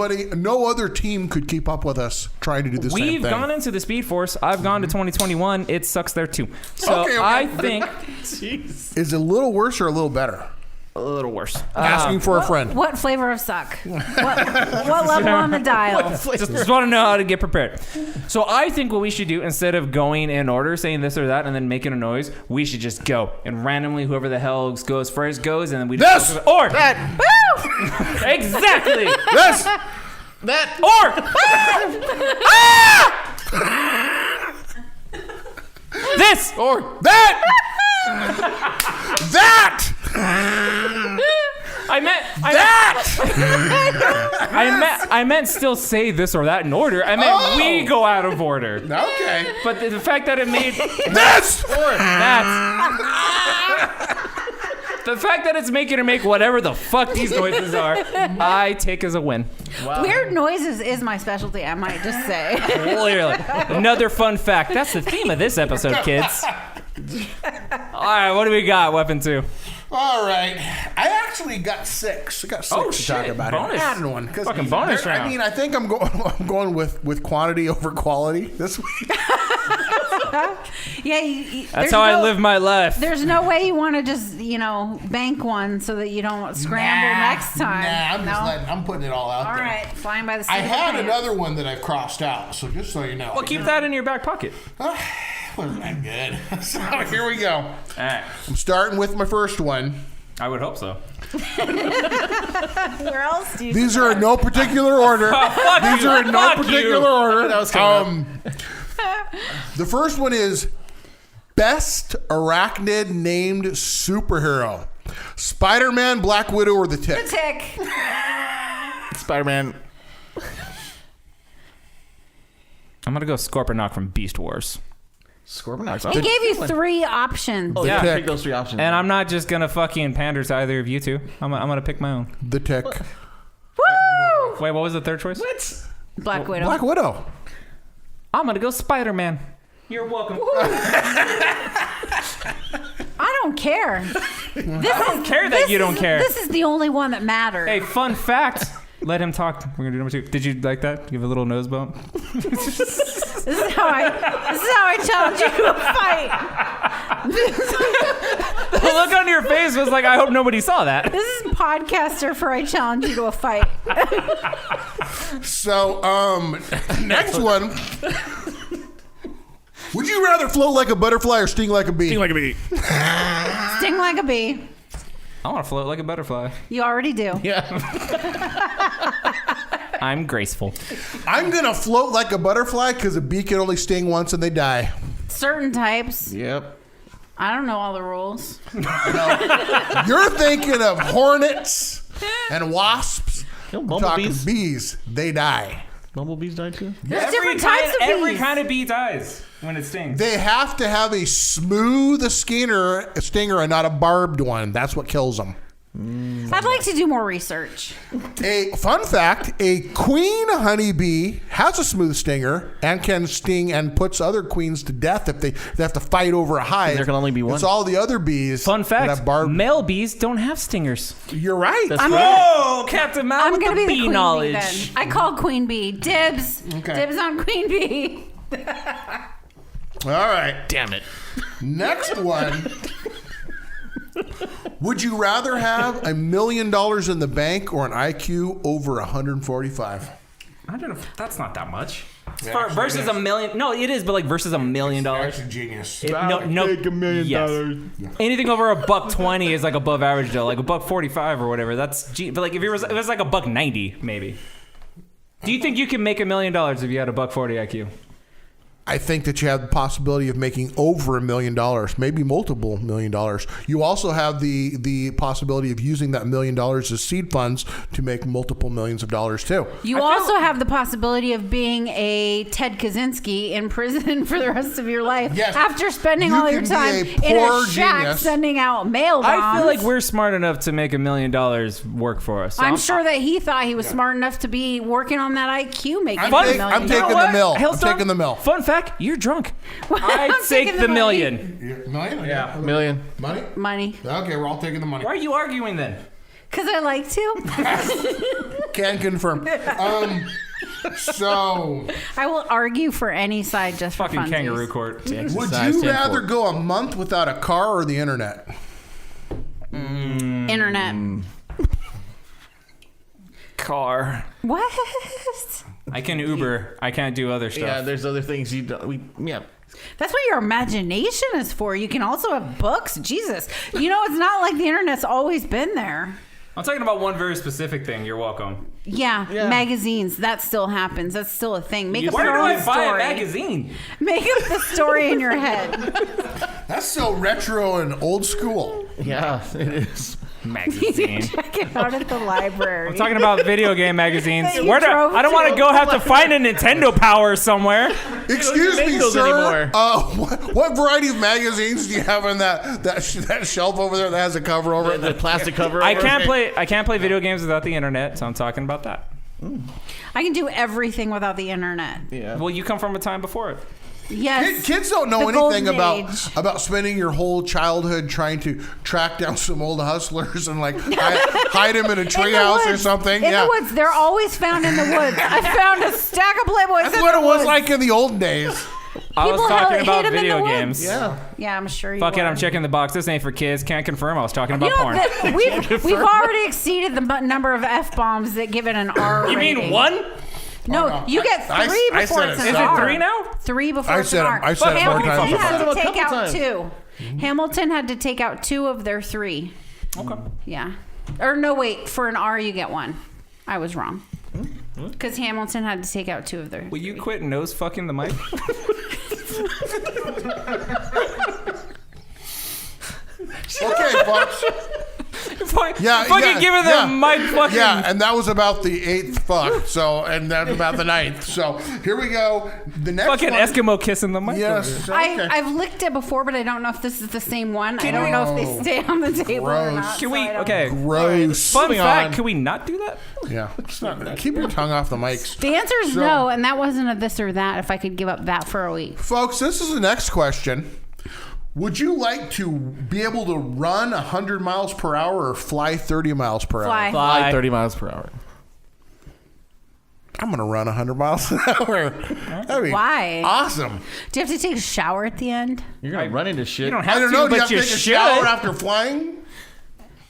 other team could keep up with us trying to do the same thing. We've gone into the Speed Force. I've gone to 2021. It sucks there too. So Okay. I think Is it a little worse or a little better? a little worse. Asking for a friend. What flavor of suck? What level on the dial? Just want to know how to get prepared. So I think what we should do, instead of going in order, saying this or that, and then making a noise, we should just go. And randomly, whoever the hell goes first goes, and then we just... This! Or! That! Woo! Exactly! This! That! Or! This! Or that! That! I meant still say this or that in order. I meant we go out of order. Okay. But the fact that it made This! or that. The fact that it's making her make whatever the fuck these noises are, I take as a win. Wow. Weird noises is my specialty, I might just say. Clearly. Another fun fact. That's the theme of this episode, kids. All right, what do we got, Weapon 2? All right. I actually got 6. I got 6 Oh, to shit. talk about. Bonus. I added one. Fucking bonus round. I mean, I think I'm going with quantity over quality this week. Yeah, That's how I live my life. There's no way you want to just, bank one so that you don't scramble next time. I'm putting it all out All there. right, flying by the seat I of had your pants. another one that I've crossed out, so just so you know. Well, keep that in your back pocket. Wasn't that good? So here we go. All right. I'm starting with my first one. I would hope so. Where else do you These are in no particular order. These are in no Fuck particular you. order. That was coming The first one is best arachnid named superhero: Spider-Man, Black Widow, or the Tick. The Tick. Spider-Man. I'm going to go Scorponok from Beast Wars. Scorponok. He gave you 3 options. Oh, yeah, Tick. pick those 3 options. And I'm not just going to fucking pander to either of you two. I'm going to pick my own. The Tick. Woo! Wait, what was the third choice? What? Black Widow. Black Widow. I'm going to go Spider-Man. You're welcome. I don't care. I don't care that you don't care. This is the only one that matters. Hey, fun fact. Let him talk. We're going to do number 2. Did you like that? Give a little nose bump? This is how I challenge you to a fight. The look on your face was like, I hope nobody saw that. This is podcaster for I challenge you to a fight. So, next one. Would you rather float like a butterfly or sting like a bee? Sting like a bee. Sting like a bee. I want to float like a butterfly. You already do. Yeah. I'm graceful. I'm going to float like a butterfly because a bee can only sting once and they die. Certain types. Yep. I don't know all the rules. You're thinking of hornets and wasps. I'm talking Bumblebees. bees. They die. Bumblebees die too? There's different types of bees. Every kind of bee dies when it stings. They have to have a smooth stinger and not a barbed one. That's what kills them. I'd like to do more research. A fun fact, a queen honeybee has a smooth stinger and can sting and puts other queens to death if they have to fight over a hive. There can only be one. It's all the other bees. Fun that fact, have barbed. male bees don't have stingers. You're right. Oh, Captain Mal I'm with going to the be the bee queen knowledge. bee then. I call queen bee. Dibs. Okay. Dibs on queen bee. All right. Damn it. Next one. Would you rather have $1 million in the bank or an IQ over 145? I don't know. That's not that much. Yeah, Versus actually, $1 million. No, it is, but like versus $1 million. That's genius. No, Take $1 million. yes. Anything over $1.20 is like above average though, like $1.45 or whatever. That's but like if it was like $1.90 maybe. Do you think you can make $1 million if you had a $1.40 IQ? I think that you have the possibility of making over $1 million, maybe multiple $1 million. You also have the possibility of using that $1 million as seed funds to make multiple millions of dollars too. You also have the possibility of being a Ted Kaczynski in prison for the rest of your life Yes. after spending You all your can be time a in a poor shack genius. sending out mail bombs. I feel like we're smart enough to make $1 million work for us. So I'm sure that he thought he was smart enough to be working on that IQ making I'm, $1 take- million. I'm taking the mill. I'm taking the mill. Fun fact, you're drunk. I'd I'm take taking the the million. Million? Yeah. Million. Money? Money. Okay, we're all taking the money. Why are you arguing then? Because I like to. Can confirm. So, I will argue for any side just Fucking for funsies. kangaroo court. would Exercise you 10 rather for. go a month without a car or the internet? Internet. Car. What? I can Uber. I can't do other stuff. Yeah, there's other things you don't. Yeah. That's what your imagination is for. You can also have books. Jesus. You know, it's not like the internet's always been there. I'm talking about one very specific thing. You're welcome. Yeah, magazines. That still happens. That's still a thing. Make up Where do your own I buy a story. magazine? Make up the story in your head. That's so retro and old school. Yeah, it is. Magazine. Check it out at the library. I'm talking about video game magazines. That you Where drove I don't want to to. go have to find a Nintendo Power somewhere. Excuse make me, those sir. anymore. What variety of magazines do you have in that shelf over there that has a cover over it? The plastic cover. I over can't play video games without the internet, so I'm talking about that. I can do everything without the internet. Yeah. Well, you come from a time before it. Yes. Kids don't know The anything golden age. about spending your whole childhood trying to track down some old hustlers and like hide them in a In the treehouse or woods. something. In the woods. They're always found in the woods. I found a stack of Playboys That's in what the it was woods. like in the old days. I was People talking hid about them in video the games. woods. Yeah. Yeah, I'm sure you Fuck it, were. I'm checking the box. This ain't for kids. Can't confirm. I was talking about You know, porn. we've already exceeded the number of F-bombs that give it an R You rating. mean one? No, no. you get I three said before it. it's an Is it R. 3 now? 3 before I it's said an it- R. I said it more Hamilton times than had five. to take A couple out times. 2. Hamilton had to take out 2 of their 3. Okay. Yeah. Or no, wait. For an R, you get 1. I was wrong. Because Hamilton had to take out 2 of their. Will you quit nose fucking the mic? Okay, folks. Yeah, fucking give her the mic fucking. Yeah, and that was about the 8th fuck. So, and that's about the 9th. So here we go. The next Fucking one. Eskimo kissing the mic. Yes. Okay. I've licked it before, but I don't know if this is the same one. I don't know if they stay on the table or Gross. not. Can so we? I don't- Okay. Gross. Fun Moving fact. on. Can we not do that? Yeah. It's not, keep your tongue off the mics. The answer is So- no, and that wasn't a this or that. If I could give up that for a week. Folks, this is the next question. Would you like to be able to run 100 miles per hour or fly 30 miles per Fly. hour? Fly 30 miles per hour. I'm going to run 100 miles an hour. That'd be Why? awesome. Do you have to take a shower at the end? You're gonna run into shit. You don't I have don't to, know. Do you but have to you take a should. shower after flying?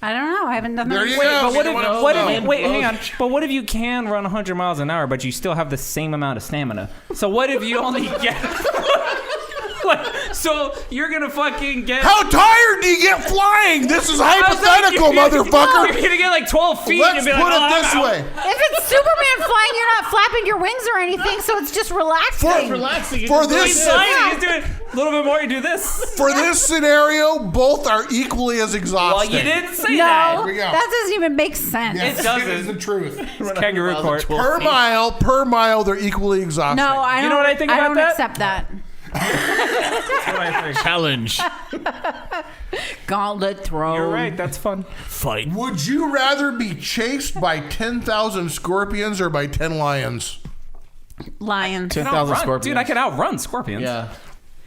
I don't know. I haven't done that. There you before. go. But what You if? don't wanna What know. if? Wait, hang on. But what if you can run 100 miles an hour, but you still have the same amount of stamina? So what if you only get? So you're gonna fucking get. How tired do you get flying? This is hypothetical, motherfucker. You're gonna get like 12 feet. Let's and be put like, it this way. If it's Superman flying, you're not flapping your wings or anything, so it's just relaxing. Relaxing. For He's this flying. He's doing a little bit more. You do this. for this scenario, both are equally as Well, exhausting. you didn't say No, that. we go. that doesn't even make sense. It doesn't. It is the truth. Kangaroo court. Per mile, they're equally exhausting. No, I don't. You know what I think about don't that? accept that. Challenge. Gauntlet throw. You're right. That's fun. Fight. Would you rather be chased by 10,000 scorpions or by 10 lions? Lion. 10,000 Outrun. scorpions. Dude, I can outrun scorpions. Yeah.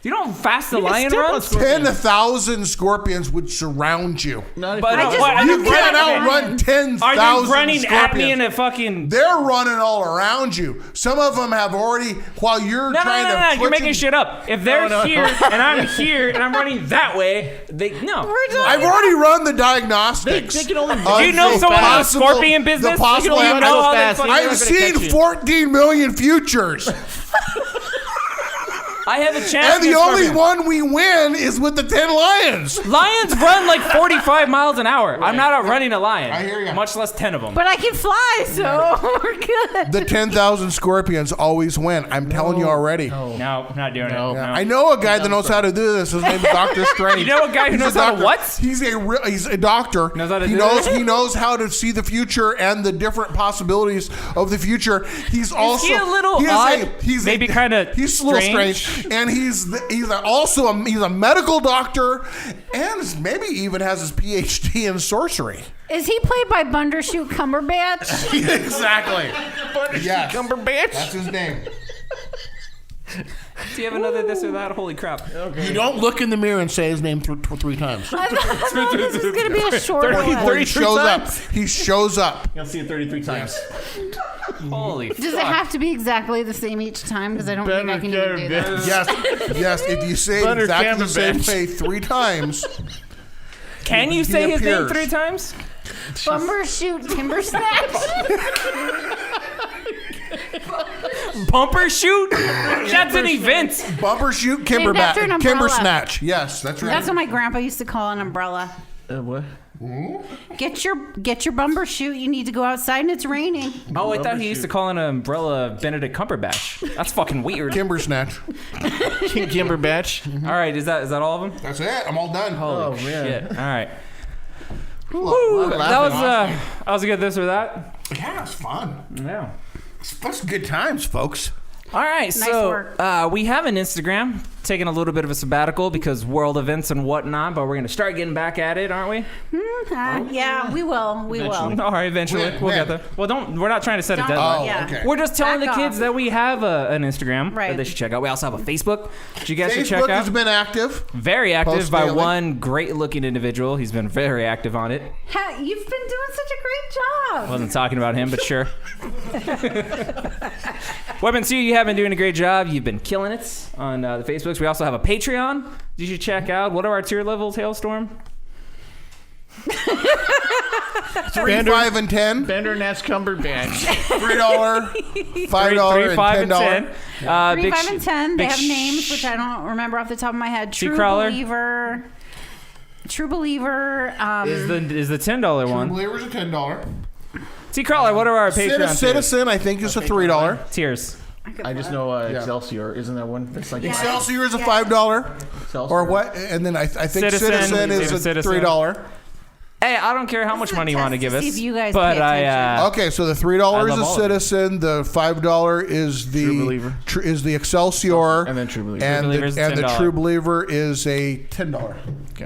You know how fast the lion runs? 10,000 scorpions would surround you. Not But if what, You can't okay. outrun 10,000 Are you running scorpions. at me in a fucking? They're running all around you. Some of them have already, while you're No, trying to... You're flick making and- shit up. If they're No. here and I'm here and I'm running that way, no. I've already run the diagnostics. They can only of Do you know the someone in the possible- scorpion business? The possible... You run know so how they fast. fucking- I've gonna seen catch you. 14 million futures. I have a chance. And the against only scorpions. one we win is with the 10 lions. Lions run like 45 miles an hour. I'm not outrunning a lion. I hear ya. Much less 10 of them. But I can fly, so we're good. The 10,000 scorpions always win. I'm telling you already. No, not doing No. it. No. I know a guy that knows how to do this. His name's Dr. Strange. You know a guy who He's knows a how to doctor. what? He's a doctor. Knows how to he do knows it? he knows how to see the future and the different possibilities of the future. He's also he a little he is odd? he's Maybe kinda he's a little strange? strange, and he's a medical doctor, and maybe even has his PhD in sorcery. Is he played by Bundershoot Cumberbatch? Exactly. Yes. Cumberbatch. That's his name. Do you have another this or that? Holy crap. You don't look in the mirror and say his name three times. I thought this was going to be a short one. He 33 shows up. times. He shows up. You'll see it 33 times. Holy Does it fuck. have to be exactly the same each time? Because I don't think I can even do that. Yes. If you say it Butter exactly the same Cumberbatch. way 3 times, Can you he say his name appears. 3 times? Bumbershoot Timber Snatch? Bumper shoot? That's an event. bumper shoot, Named after an kimber umbrella. snatch. Yes, that's right. That's what my grandpa used to call an umbrella. What? Get your bumper shoot. You need to go outside and it's raining. Oh, I thought he used to call an umbrella Benedict Cumberbatch. That's fucking weird. Kimber snatch. King Cumberbatch. All right, is that all of them? That's it. I'm all done. Oh, man. Shit. All right. Woo, That was a good this or that. yeah, it's fun. Yeah. That's good times, folks. All right, Nice so work. we have an Instagram, taking a little bit of a sabbatical because world events and whatnot, but we're going to start getting back at it, aren't we? Yeah, we will. We will. All right, eventually. When? We'll get there. Well, we're not trying to set a Don't- deadline. Oh, Yeah. okay. We're just telling Back the kids off. that we have an Instagram Right. that they should check out. We also have a Facebook that you guys should check Facebook out. has been active. Very active Post by daily. one great-looking individual. He's been very active on it. You've been doing such a great job. Wasn't talking about him, but sure. Weapon 2, you have been doing a great job. You've been killing it on the Facebooks. We also have a Patreon you should check out. What are our tier levels, Hailstorm? 3, 5, and 10. Bender Natch Cumberbatch. $3, $5, Three, 5, and $10. 10. 3, 5, and 10. They big have names, which I don't remember off the top of my head. True Crawler. Believer. True Believer. Is the $10 one. Believers a $10. T-Crawler, what are our Patreon tiers? Citizen, I think, is a $3. Tiers? I just know Excelsior. Isn't that one? That's like Excelsior is a $5. Excelsior. Or what? And then I think Citizen, Citizen is a Citizen. $3. Hey, I don't care how much is a money you want to test give to us. see if you guys but pay attention. Okay, so the I $3 love is all a of it. Citizen, the $5 is the True Believer. Is the Excelsior, And then True Believer. and True Believer is the $10. True Believer is a $10.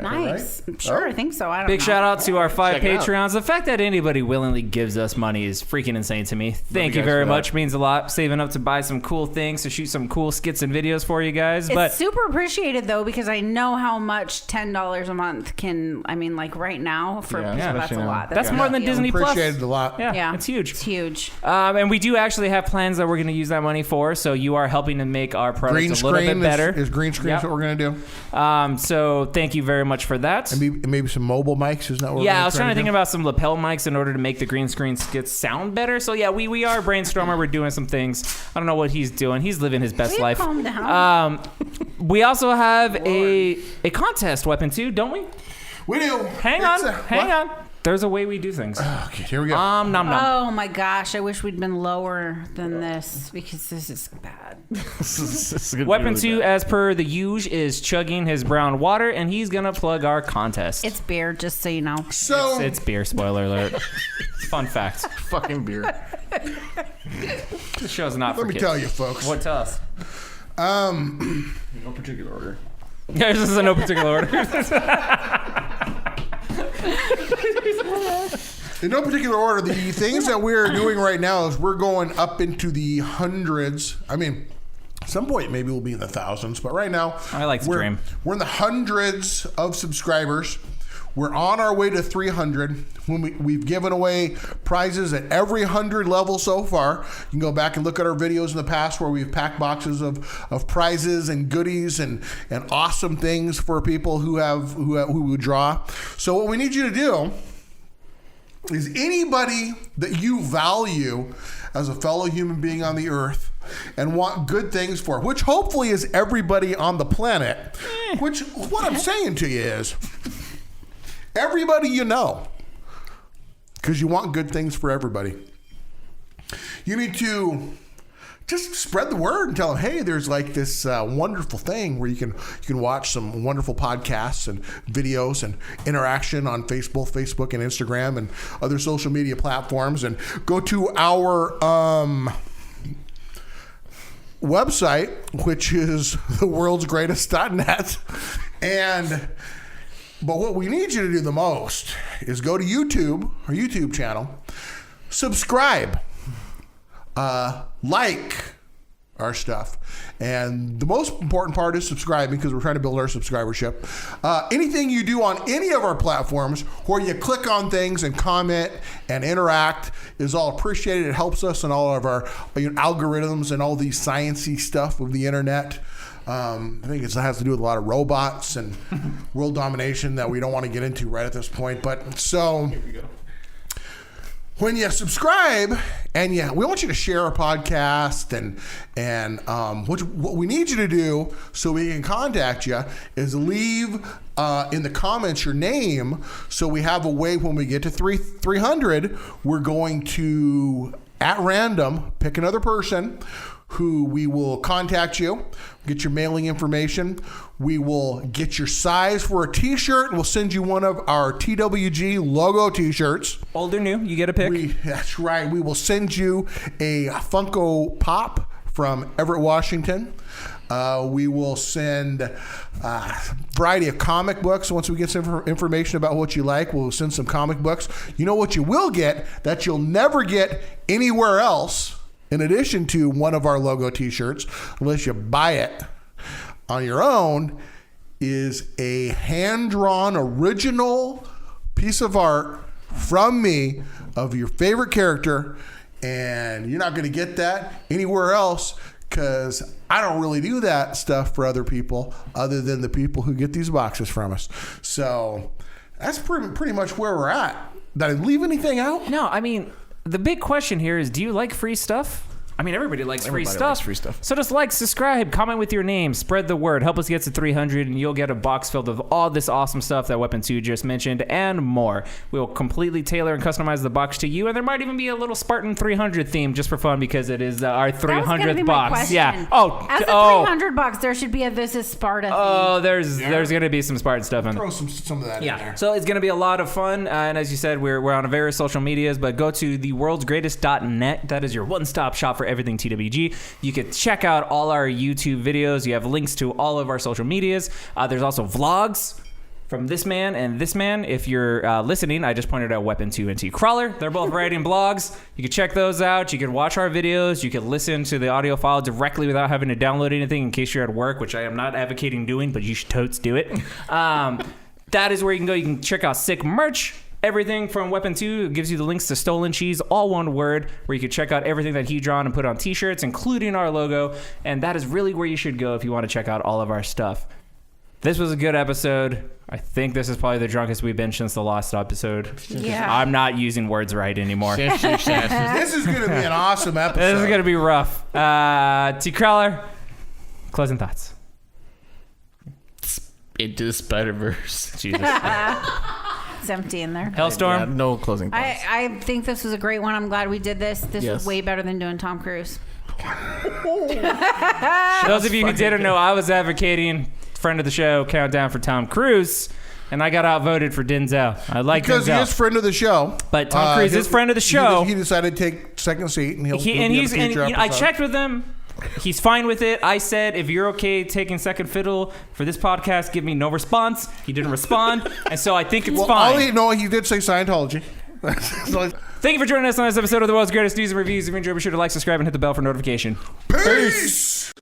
Nice. Sure, I think so. I don't Big know. shout out to our 5 Check it out. Patreons. The fact that anybody willingly gives us money is freaking insane to me. Thank you you guys very for that. much. Means a lot. Saving up to buy some cool things, to shoot some cool skits and videos for you guys. It's But super appreciated though because I know how much $10 a month can. I mean, like right now for Yeah, people, that's especially a now. lot. that's a more big than deal. Disney Plus. Appreciated a lot. Yeah, Yeah, it's huge. It's huge. And we do actually have plans that we're going to use that money for. So you are helping to make our product Green a little bit screen better. is green screen Yep. what we're gonna do. So thank you very much for that. And maybe some mobile mics. Isn't that what? Yeah, we're I was trying to think do? about some lapel mics in order to make the green screen skits sound better. So yeah, we are a brainstormer. We're doing some things. I don't know what he's doing. He's living his best Will you life. calm down? We also have a contest, Weapon 2, don't we? We do. Hang on. There's a way we do things. Okay, here we go. Nom nom. Oh my gosh, I wish we'd been lower than this because this is bad. Weapon 2, as per the usual, is chugging his brown water, and he's gonna plug our contest. It's beer, just so you know. So It's beer, spoiler alert. Fun fact. Fucking beer. This show's not for let me kids. tell you, folks. What, tell us? No particular order. This is in no particular order. In no particular order, the things that we're doing right now is we're going up into the hundreds. I mean, at some point maybe we'll be in the thousands, but right now I like to dream. We're in the hundreds of subscribers. We're on our way to 300. When we've given away prizes at every 100 level so far. You can go back and look at our videos in the past where we've packed boxes of prizes and goodies and awesome things for people who would draw. So what we need you to do is anybody that you value as a fellow human being on the earth and want good things for, which hopefully is everybody on the planet, which what I'm saying to you is everybody you know, because you want good things for everybody. You need to just spread the word and tell them, hey, there's like this wonderful thing where you can watch some wonderful podcasts and videos and interaction on Facebook and Instagram and other social media platforms, and go to our website, which is theworldsgreatest.net. But what we need you to do the most is go to YouTube, our YouTube channel, subscribe, like our stuff. And the most important part is subscribing, because we're trying to build our subscribership. Anything you do on any of our platforms where you click on things and comment and interact is all appreciated. It helps us in all of our algorithms and all these sciencey stuff of the internet. I think it has to do with a lot of robots and world domination that we don't want to get into right at this point. But so when you subscribe and we want you to share our podcast and what we need you to do so we can contact you is leave in the comments your name, so we have a way when we get to 300, we're going to at random pick another person who we will contact you, get your mailing information. We will get your size for a t-shirt, and we'll send you one of our TWG logo t-shirts. Old or new, you get a pick. That's right. We will send you a Funko Pop from Everett, Washington. We will send a variety of comic books. Once we get some information about what you like, we'll send some comic books. You know what you will get that you'll never get anywhere else, in addition to one of our logo t-shirts, unless you buy it on your own, is a hand-drawn original piece of art from me of your favorite character. And you're not going to get that anywhere else, because I don't really do that stuff for other people other than the people who get these boxes from us. So that's pretty much where we're at. Did I leave anything out? No, I mean, the big question here is, do you like free stuff? I mean, everybody likes free stuff. So just like, subscribe, comment with your name, spread the word, help us get to 300, and you'll get a box filled with all this awesome stuff that Weapon 2 just mentioned and more. We'll completely tailor and customize the box to you, and there might even be a little Spartan 300 theme just for fun, because it is our 300th box. Yeah. As a 300 box, there should be a This is Sparta theme. Oh, there's going to be some Spartan stuff in Throw some of that in there. So it's going to be a lot of fun, and as you said, we're on various social medias, but go to theworldsgreatest.net. That is your one-stop shop for everything TWG. You can check out all our YouTube videos. You have links to all of our social medias. There's also vlogs from this man and this man. If you're listening, I just pointed out Weapon 2 and T-Crawler. They're both writing blogs. You can check those out. You can watch our videos. You can listen to the audio file directly without having to download anything in case you're at work, which I am not advocating doing, but you should totes do it. That is where you can go. You can check out sick merch. Everything from Weapon 2 gives you the links to Stolen Cheese, all one word, where you can check out everything that he drawn and put on t-shirts, including our logo. And that is really where you should go if you want to check out all of our stuff. This was a good episode. I think this is probably the drunkest we've been since the last episode. Yeah. I'm not using words right anymore. This is going to be an awesome episode. This is going to be rough. T-Crawler, closing thoughts. Into the Spider-Verse. Jesus. It's empty in there. Hellstorm. Yeah, no closing thoughts. I think this was a great one. I'm glad we did this. This Yes. was way better than doing Tom Cruise. Those of you who didn't know, I was advocating friend of the show Countdown for Tom Cruise, and I got outvoted for Denzel. I like Because Denzel. he is friend of the show. But Tom Cruise is friend of the show. He decided to take second seat, and he'll be in a he's future and I episode. checked with him. He's fine with it. I said, if you're okay taking second fiddle for this podcast, give me no response. He didn't respond, and so I think it's fine. He did say Scientology. Thank you for joining us on this episode of the world's greatest news and reviews. If you enjoyed, be sure to like, subscribe, and hit the bell for notification. Peace.